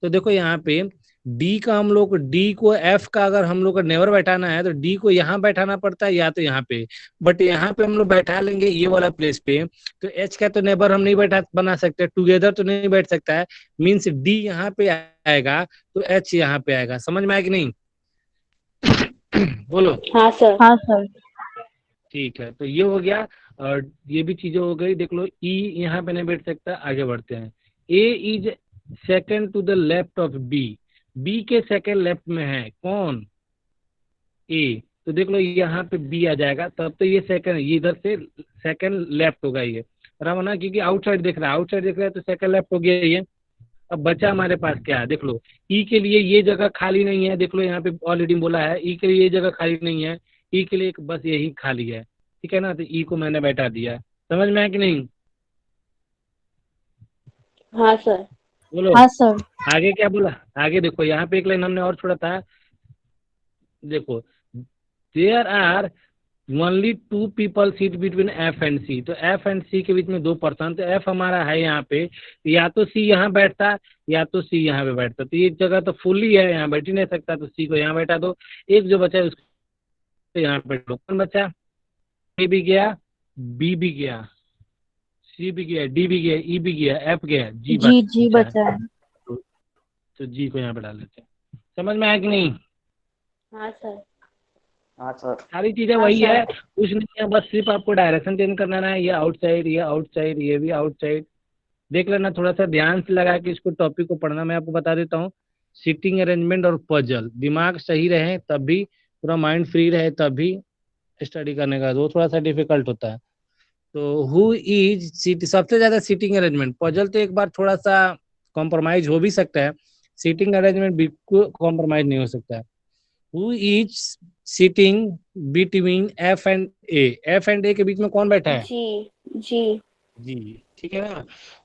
तो देखो यहाँ पे डी का हम लोग, डी को एफ का अगर हम लोग को नेवर बैठाना है तो डी को यहाँ बैठाना पड़ता है या तो यहाँ पे, बट यहाँ पे हम लोग बैठा लेंगे ये वाला प्लेस पे, तो एच का तो नेबर हम नहीं बैठा बना सकते, टुगेदर तो नहीं बैठ सकता है, मीन्स डी यहाँ पे आएगा तो एच यहाँ पे आएगा। समझ में आया कि नहीं? बोलो।
हाँ सर। हाँ सर।
ठीक है, तो ये हो गया, और ये भी चीजें हो गई। देख लो ई यहाँ पे नहीं बैठ सकता, आगे बढ़ते हैं। A is second to the left of B, B के सेकंड लेफ्ट में है कौन? ए, तो देख लो यहाँ पे बी आ जाएगा, तब तो ये सेकंड, ये इधर से सेकंड लेफ्ट होगा ये, बराबर ना, क्योंकि आउटसाइड देख रहा है, आउटसाइड देख रहा है तो सेकंड लेफ्ट हो गया ये। अब बचा हमारे पास क्या है, देख लो ई के लिए ये जगह खाली नहीं है, देख लो यहाँ पे ऑलरेडी बोला है ई के लिए ये जगह खाली नहीं है, ई के लिए बस यही खाली है, ठीक है ना, तो ई को मैंने बैठा दिया। समझ में आया कि नहीं?
हाँ सर।
बोलो।
हाँ सर।
आगे क्या बोला, आगे देखो यहाँ पे एक लाइन हमने और छोड़ा था, देखो there are only 2 people seat between F and C, तो एफ एंड सी के बीच में 2 पर्सन, तो एफ हमारा है यहाँ पे, या तो सी यहाँ बैठता या तो सी यहाँ पे बैठता, तो ये जगह तो फुल्ली है, यहाँ बैठ ही नहीं सकता, तो सी को यहाँ बैठा दो। एक जो बचा है उसको यहाँ बैठ लो, कौन बचा? ए भी गया, बी भी गया, सी भी गया, डी भी गया, ई भी गया, एफ गया, जी
बचा है।
तो जी को यहाँ पे डाल लेते हैं। समझ में आया कि नहीं?
हाँ सर।
हाँ सर।
सारी चीजें वही है, कुछ नहीं है, बस सिर्फ आपको डायरेक्शन चेंज करना है, ये आउटसाइड, ये आउटसाइड, ये भी आउटसाइड, देख लेना, थोड़ा सा ध्यान से लगा के इसको टॉपिक को पढ़ना। मैं आपको बता देता हूँ, सीटिंग अरेंजमेंट और पजल, दिमाग सही रहे तभी, पूरा माइंड फ्री रहे तभी स्टडी करने का, वो थोड़ा सा डिफिकल्ट होता है। तो हु इज सीट, सबसे ज्यादा सीटिंग अरेंजमेंट, पजल तो एक बार थोड़ा सा कॉम्प्रोमाइज हो भी सकता है, सीटिंग अरेंजमेंट बिल्कुल कॉम्प्रोमाइज नहीं हो सकता है। Who is sitting between F and A? F and A के बीच में कौन बैठा है?
जी जी
जी, ठीक है ना।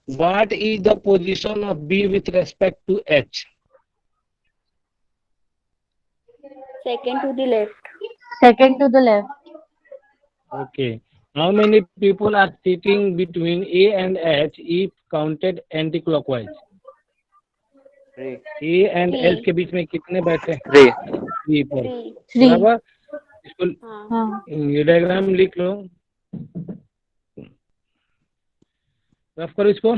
What is the position of B with respect to H?
Second to the left.
Second to the left.
Okay. How many people are sitting between A and H if counted anti-clockwise?
रे
A and H के बीच में कितने बैठे?
रे
3 पर.
3.
Three.
बराबर. इसको
हाँ.
हाँ.
ये डायग्राम लिख लो, रफ करो इसको.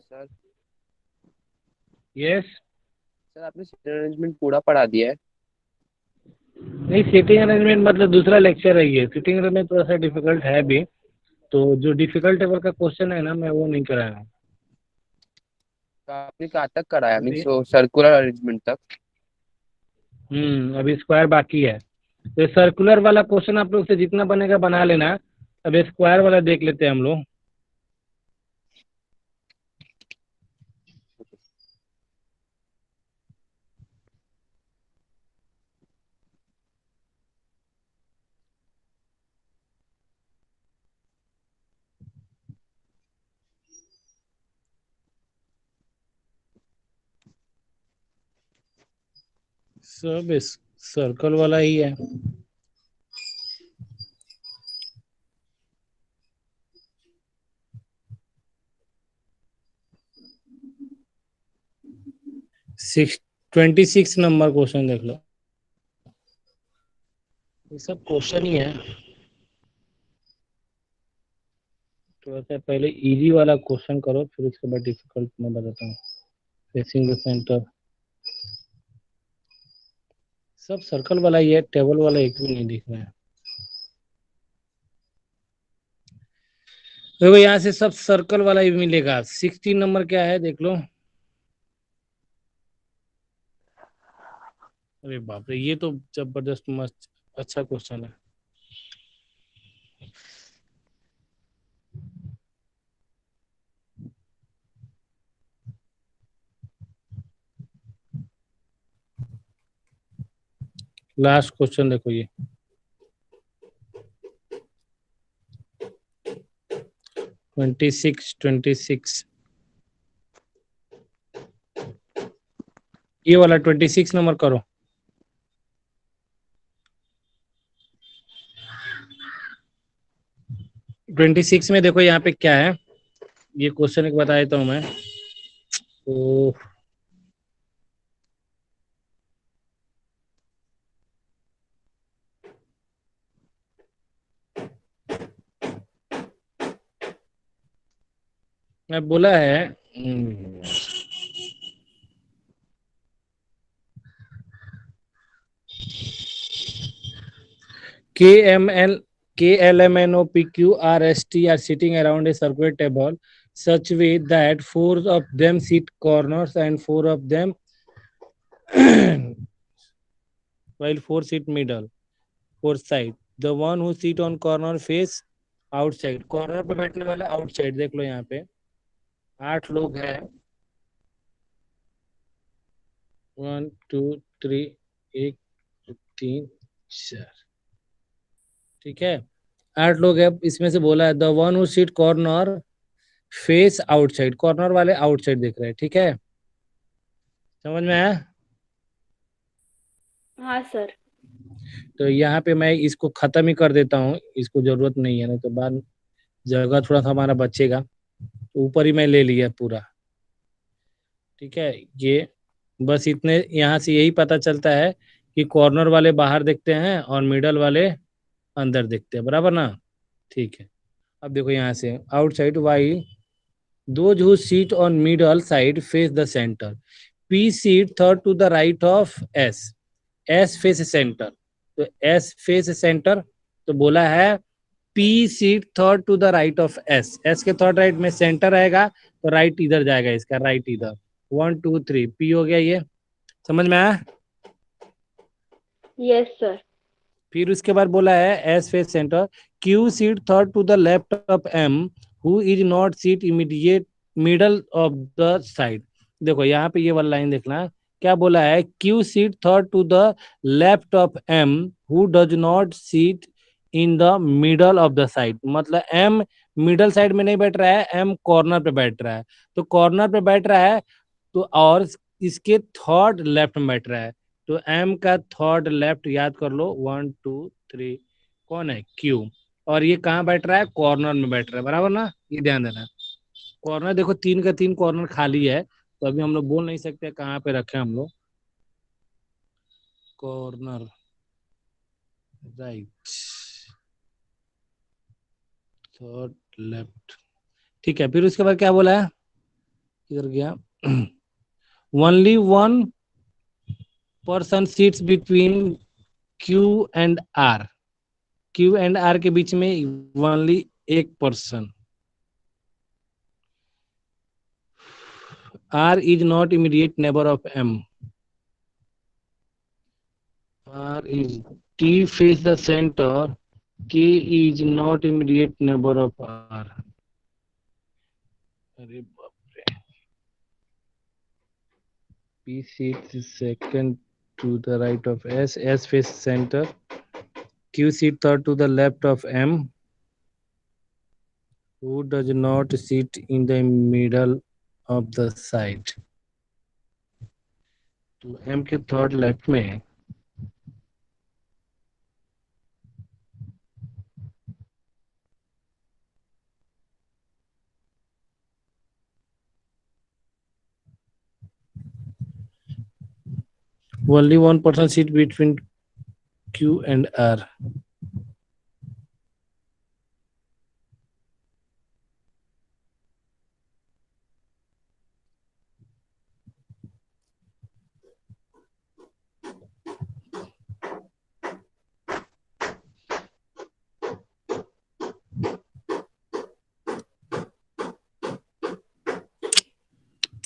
Sir
yes.
सर आपने सीटिंग अरेंजमेंट पूरा पढ़ा दिया है.
नहीं, सीटिंग अरेंजमेंट मतलब दूसरा लेक्चर है ये. सीटिंग अरेंजमेंट थोड़ा सा डिफिकल्ट है भी, तो जो डिफिकल्ट लेवल का क्वेश्चन है ना, मैं वो नहीं कराया हूँ.
तो आपने कहाँ तक कराया? मीन्स सर्कुलर अरेंजमेंट तक.
अभी स्क्वायर बाकी है. तो सर्कुलर वाला क्वेश्चन आप लोग से जितना बनेगा बना लेना. अब स्क्वायर वाला देख लेते हैं हम लोग. सब इस सर्कल वाला ही है. सिक्स 26 नंबर क्वेश्चन देख लो. ये सब क्वेश्चन ही है. थोड़ा सा पहले इजी वाला क्वेश्चन करो, फिर उसके बाद डिफिकल्ट मैं बताता हूँ. Facing the centre. सब सर्कल वाला ही है, टेबल वाला एक भी नहीं दिख रहा है. देखो यहाँ से सब सर्कल वाला ही मिलेगा. 16 नंबर क्या है देख लो. अरे बाप रे, ये तो जबरदस्त मस्त अच्छा क्वेश्चन है. लास्ट क्वेश्चन देखो ये. 26 ये वाला 26 नंबर करो. ट्वेंटी सिक्स में देखो यहाँ पे क्या है. ये क्वेश्चन एक बता देता हूँ मैं. तो मैं बोला है KLMNOPQRST are sitting around a circular table such way that 4 of them sit corners and 4 of them while 4 sit middle, 4 side. The one who sit on corner face outside. Corner पे बैठने वाला आउटसाइड देख लो. यहाँ पे 8 लोग हैं. 1 2 3 1 3 4. ठीक है, 8 लोग हैं. इसमें से बोला है the one who seat corner face outside. Corner वाले आउटसाइड देख रहे हैं. ठीक है, समझ में आया?
हाँ सर.
तो यहाँ पे मैं इसको खत्म ही कर देता हूँ. इसको जरूरत नहीं है, नहीं तो बाद जगह थोड़ा सा हमारा बचेगा. तो ऊपर ही मैं ले लिया पूरा. ठीक है, ये बस इतने. यहाँ से यही पता चलता है कि कॉर्नर वाले बाहर देखते हैं और मिडल वाले अंदर देखते हैं. बराबर ना? ठीक है. अब देखो यहाँ से outside Y those who seat on middle side face the centre. P seat third to the right of S face centre. तो एस फेस सेंटर. तो बोला है P seat third to the right of S, S के थर्ड राइट में सेंटर रहेगा तो राइट इधर जाएगा, इसका राइट इधर। 1 2 3 पी हो गया, ये समझ में आया।
Yes sir.
फिर उसके बाद बोला है S face centre, Q seat third to the left of M who is not seat immediate middle of the side. देखो यहाँ पे ये वाला लाइन देखना, क्या बोला है, Q seat third to the left of M who does not seat in the middle of the side. मतलब एम मिडल साइड में नहीं बैठ रहा है, एम कॉर्नर पे बैठ रहा है। तो कॉर्नर पे बैठ रहा है तो और इसके थर्ड लेफ्ट में बैठ रहा है, तो एम का थर्ड लेफ्ट याद कर लो, 1 2 3 कौन है, क्यू। और ये कहाँ बैठ रहा है, कॉर्नर में बैठ रहा है, बराबर ना, ये ध्यान देना। कॉर्नर देखो 3 का 3 कॉर्नर खाली है, तो अभी हम लोग बोल नहीं सकते कहाँ पे रखे हम लोग, कॉर्नर राइट थर्ड लेफ्ट, ठीक है। फिर उसके बाद क्या बोला है, इधर गया, only one person seats between Q and R, Q and R के बीच में ओनली एक person. R is not immediate neighbour of M, R is T face the centre, K is not immediate neighbour of R. अरे बाप रे, P seat second to the right of S, S face centre, Q seat third to the left of M who does not sit in the middle of the side। तो M के थर्ड लेफ्ट में only one person sit between Q and R।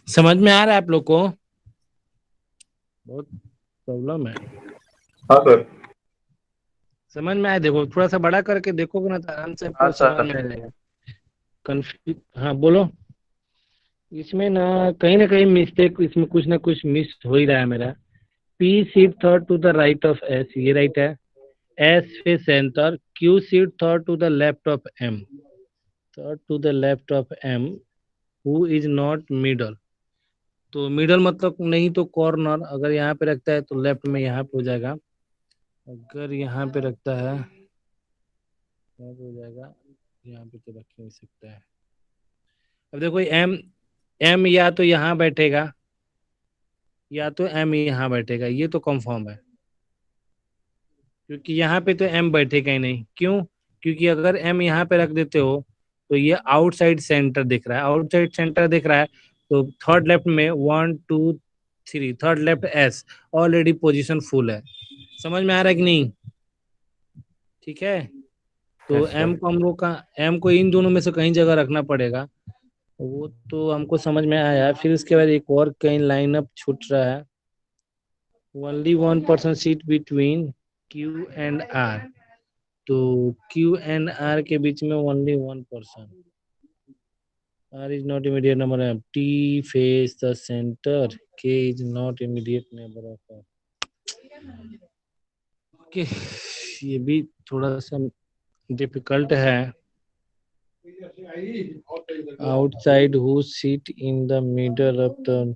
समझ में आ रहा है आप लोग को, बहुत प्रॉब्लम है।
हाँ सर।
समझ में आया, देखो थोड़ा सा बड़ा करके देखोगे ना तो आराम से आपको
हाँ सर।
समझ में आ जाएगा। कंफ्यूज, हाँ बोलो। इसमें ना कहीं मिस्टेक, इसमें कुछ ना कुछ मिस हो ही रहा है मेरा। P seat third to the right of S, ये राइट है, एस पे centre, Q seat third to the left of M, third to the left of M who is not middle. तो मिडल मतलब नहीं तो कॉर्नर, अगर यहाँ पे रखता है तो लेफ्ट में यहाँ पे हो जाएगा, अगर यहाँ पे रखता है यहाँ पे हो जाएगा, यहाँ पे तो रख नहीं सकता है। अब देखो एम, एम या तो यहाँ बैठेगा या तो एम यहाँ बैठेगा, ये तो कंफर्म है, क्योंकि यहाँ पे तो एम बैठेगा ही नहीं। क्यों, क्योंकि अगर एम यहाँ पे रख देते हो तो ये आउटसाइड सेंटर दिख रहा है, आउटसाइड सेंटर दिख रहा है, तो थर्ड लेफ्ट में 1 2 3, third left S already position full है। समझ में आ रहा है कि नहीं, ठीक है। तो एम को हम लोग का, एम को इन दोनों में से कहीं जगह रखना पड़ेगा, वो तो हमको समझ में आया। फिर उसके बाद एक और कहीं लाइनअप छूट रहा है, only one person seat between Q and R, तो क्यू एंड आर के बीच में only one person, R is not immediate number of, T face the centre, K is not immediate neighbour of R. Okay, ये भी थोड़ा सा डिफिकल्ट है। Outside who sit in the middle of the,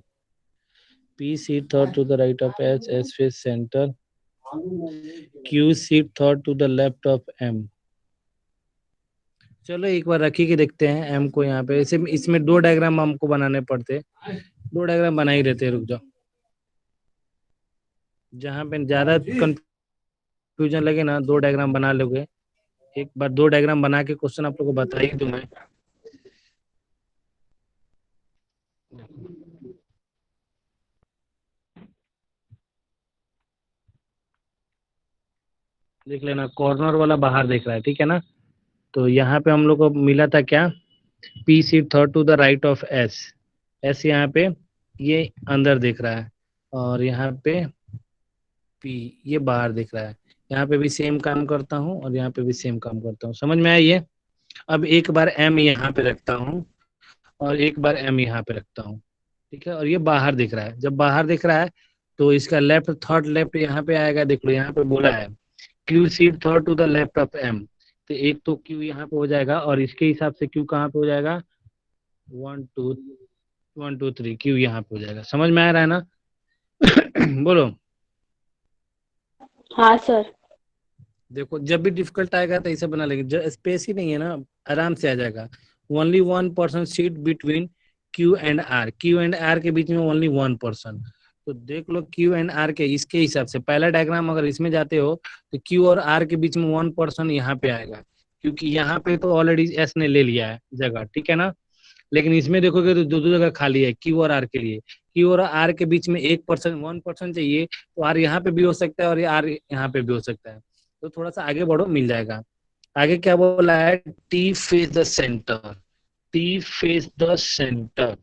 P seat third to the right of S, S face center, Q seat third to the left of M। चलो एक बार रखी के देखते हैं M को यहाँ पे, ऐसे इसमें 2 डायग्राम हमको बनाने पड़ते, 2 डायग्राम बना ही रहते, रुक जाओ। जहाँ पे ज्यादा कंफ्यूजन लगे ना 2 डायग्राम बना लोगे, एक बार 2 डायग्राम बना के क्वेश्चन आप लोग को बता ही दूं मैं। देख लेना, कॉर्नर वाला बाहर देख रहा है, ठीक है ना, तो यहाँ पे हम लोग को मिला था क्या, P seat third to the right of S, S यहाँ पे ये अंदर दिख रहा है और यहाँ पे पी ये बाहर दिख रहा है। यहाँ पे भी सेम काम करता हूँ और यहाँ पे भी सेम काम करता हूँ, समझ में आया ये। अब एक बार एम यहाँ पे रखता हूँ और एक बार एम यहाँ पे रखता हूँ, ठीक है, और ये बाहर दिख रहा है। जब बाहर दिख रहा है तो इसका लेफ्ट थर्ड लेफ्ट यहाँ पे आएगा, देख लो यहाँ पे बोला है Q seat third to the left of M, तो एक तो क्यू यहाँ पे हो जाएगा और इसके हिसाब से क्यू कहाँ पे हो जाएगा, 1 2 3 क्यू यहाँ पे हो जाएगा। समझ में आ रहा है ना? बोलो।
हाँ सर।
देखो जब भी डिफिकल्ट आएगा तो ऐसे बना लेंगे, जब स्पेस ही नहीं है ना आराम से आ जाएगा। Only 1% seat between Q and R, Q and R के बीच में ओनली 1%। तो देख लो क्यू एंड आर के इसके हिसाब से पहला डायग्राम अगर इसमें जाते हो तो क्यू और आर के बीच में 1% यहाँ पे आएगा, क्योंकि यहाँ पे तो ऑलरेडी एस ने ले लिया है जगह, ठीक है ना। लेकिन इसमें देखोगे तो दो दो जगह खाली है क्यू और आर के लिए, क्यू और आर के बीच में 1% चाहिए, तो आर यहाँ पे भी हो सकता है और ये आर यहाँ पे भी हो सकता है। तो थोड़ा सा आगे बढ़ो मिल जाएगा। आगे क्या बोला है, T face the centre, T face the centre,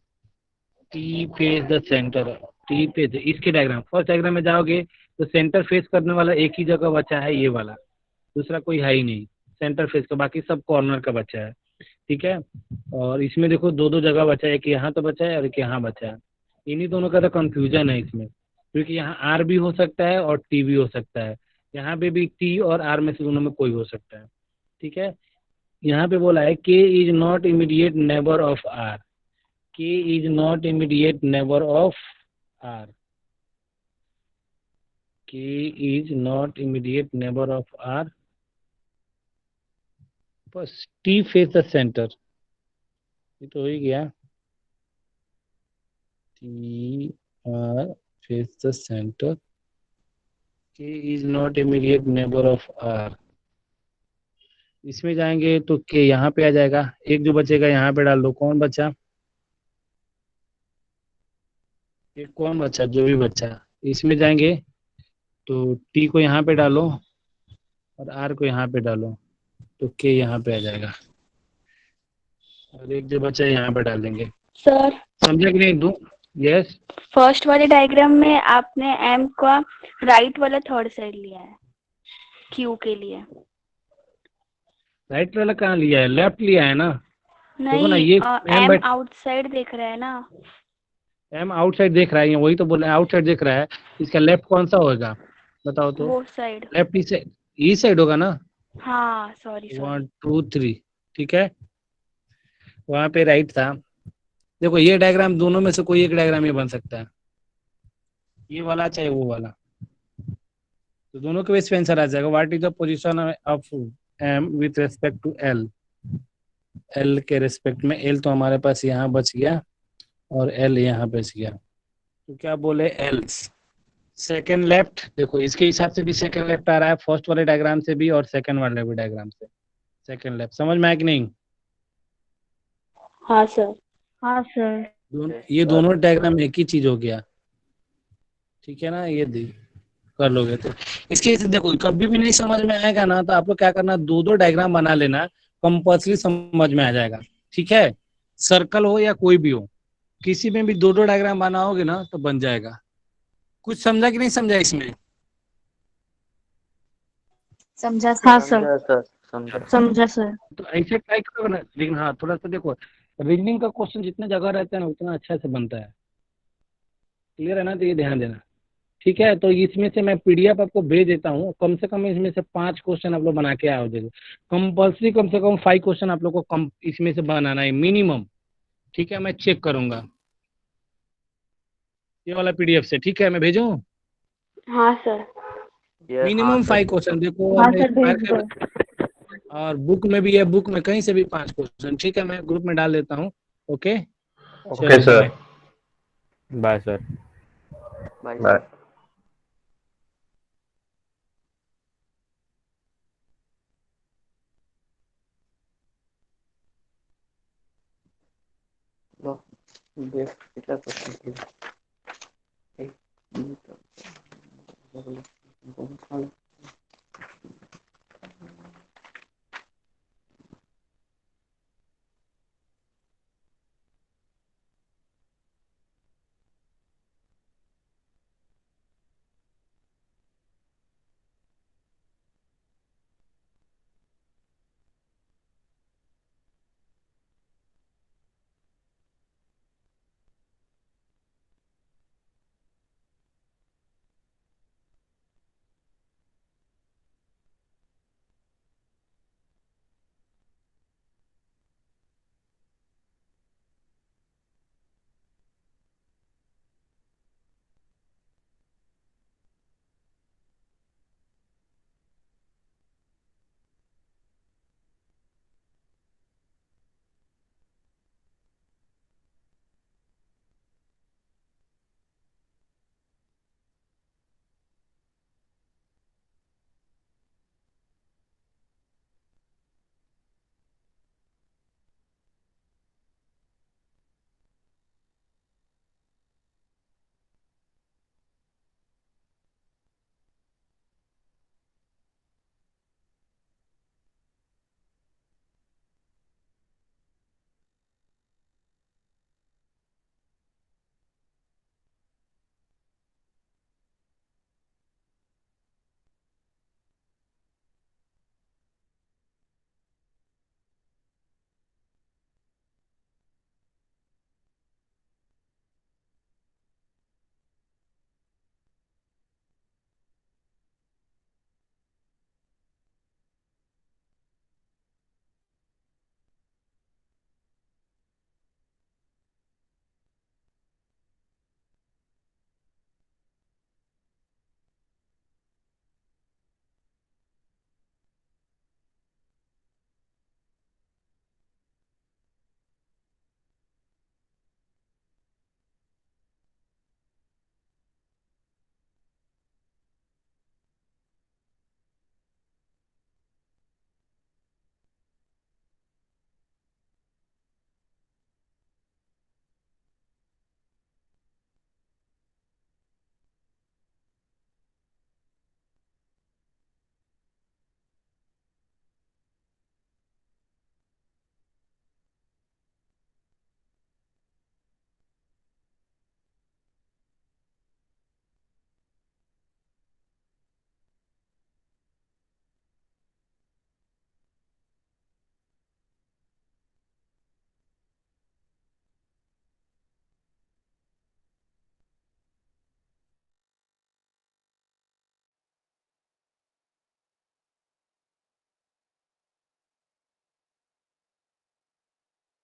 T face the centre, T face इसके डायग्राम, फर्स्ट डायग्राम में जाओगे तो सेंटर फेस करने वाला एक ही जगह बचा है ये वाला, दूसरा कोई है ही नहीं सेंटर फेस का, बाकी सब कॉर्नर का बचा है, ठीक है। और इसमें देखो दो दो जगह बचा है, एक यहाँ तो बचा है और एक यहाँ बचा है। इन्हीं दोनों का तो कंफ्यूजन है इसमें, क्योंकि यहाँ आर भी हो सकता है और टी भी हो सकता है, यहाँ पे भी टी और आर में से दोनों में कोई हो सकता है, ठीक है। यहाँ पे बोला है K is not immediate neighbour of R, K is not immediate neighbour of R, K is not immediate neighbour of R, बस टी फेस द सेंटर, ये तो हो ही गया, T R face the centre, K is not immediate neighbour of R. इसमें जाएंगे तो के यहाँ पे आ जाएगा, एक जो बचेगा यहाँ पे डाल दो, कौन बचा, एक कौन बचा, जो भी बचा। इसमें जाएंगे तो टी को यहाँ पे डालो और आर को यहाँ पे डालो तो के यहाँ पे आ जाएगा, और एक जो बचा यहाँ पे डाल देंगे।
सर
समझा कि नहीं दू? यस।
फर्स्ट वाले डायग्राम में आपने एम का राइट वाला थर्ड साइड लिया है क्यू के लिए।
राइट वाला कहाँ लिया है, लेफ्ट लिया है ना। देखो ना
नहीं,
ये
एम आउटसाइड देख रहा है ना।
एम आउटसाइड देख रहा है, वही तो बोल रहे हैं आउटसाइड देख रहा है। इसका लेफ्ट कौन सा होगा बताओ तो?
वो साइड।
लेफ्ट ई साइड होगा ना।
हाँ सॉरी
1 2 3 ठीक है, वहां पे राइट था। देखो ये डायग्राम दोनों में से कोई एक डायग्राम ये बन सकता है, ये वाला चाहे वो वाला, तो दोनों के बेस पे आंसर आ जाएगा। What is the position of M with respect to L, L के रेस्पेक्ट में, एल तो हमारे पास यहाँ बच गया और एल यहाँ बच गया, तो क्या बोले एल्स सेकेंड लेफ्ट। देखो इसके हिसाब से भी सेकेंड लेफ्ट आ रहा है, फर्स्ट वाले डायग्राम से भी और सेकेंड वाले भी डायग्राम से सेकेंड लेफ्ट। समझ में आया कि नहीं?
हाँ सर। हाँ सर।
ये दोनों डायग्राम एक ही चीज हो गया, ठीक है ना। ये कर लोगे तो इसके देखो कभी भी नहीं समझ में आएगा ना तो आप लोग क्या करना, दो दो डायग्राम बना लेना, कंपल्सरी समझ में आ जाएगा, ठीक है। सर्कल हो या कोई भी हो, किसी में भी दो दो डायग्राम बनाओगे ना तो बन जाएगा। कुछ समझा कि नहीं समझा इसमें?
समझा
हाँ
सर।
सर। समझा सर।
तो ऐसे ट्राई करो ना, लेकिन हाँ थोड़ा सा देखो रीजनिंग का क्वेश्चन जितना जगह रहता है ना उतना अच्छा से बनता है, क्लियर है ना, तो ये ध्यान देना, ठीक है। तो इसमें से मैं पीडीएफ आपको भेज देता हूँ, कम से कम इसमें से 5 क्वेश्चन आप लोग बना के आओ, देखो कंपल्सरी कम से कम 5 क्वेश्चन आप लोग को कम इसमें से बनाना है मिनिमम, ठीक है। मैं चेक करूंगा ये वाला पीडीएफ से, ठीक है, मैं भेजूं।
हाँ सर।
मिनिमम 5 क्वेश्चन देखो,
हाँ
और
सर भेज दो।
और बुक में भी है, बुक में कहीं से भी 5 क्वेश्चन, ठीक है। मैं ग्रुप में डाल देता हूँ। Okay
okay sir,
bye sir.
Bye.
देख कितना क्वेश्चन है।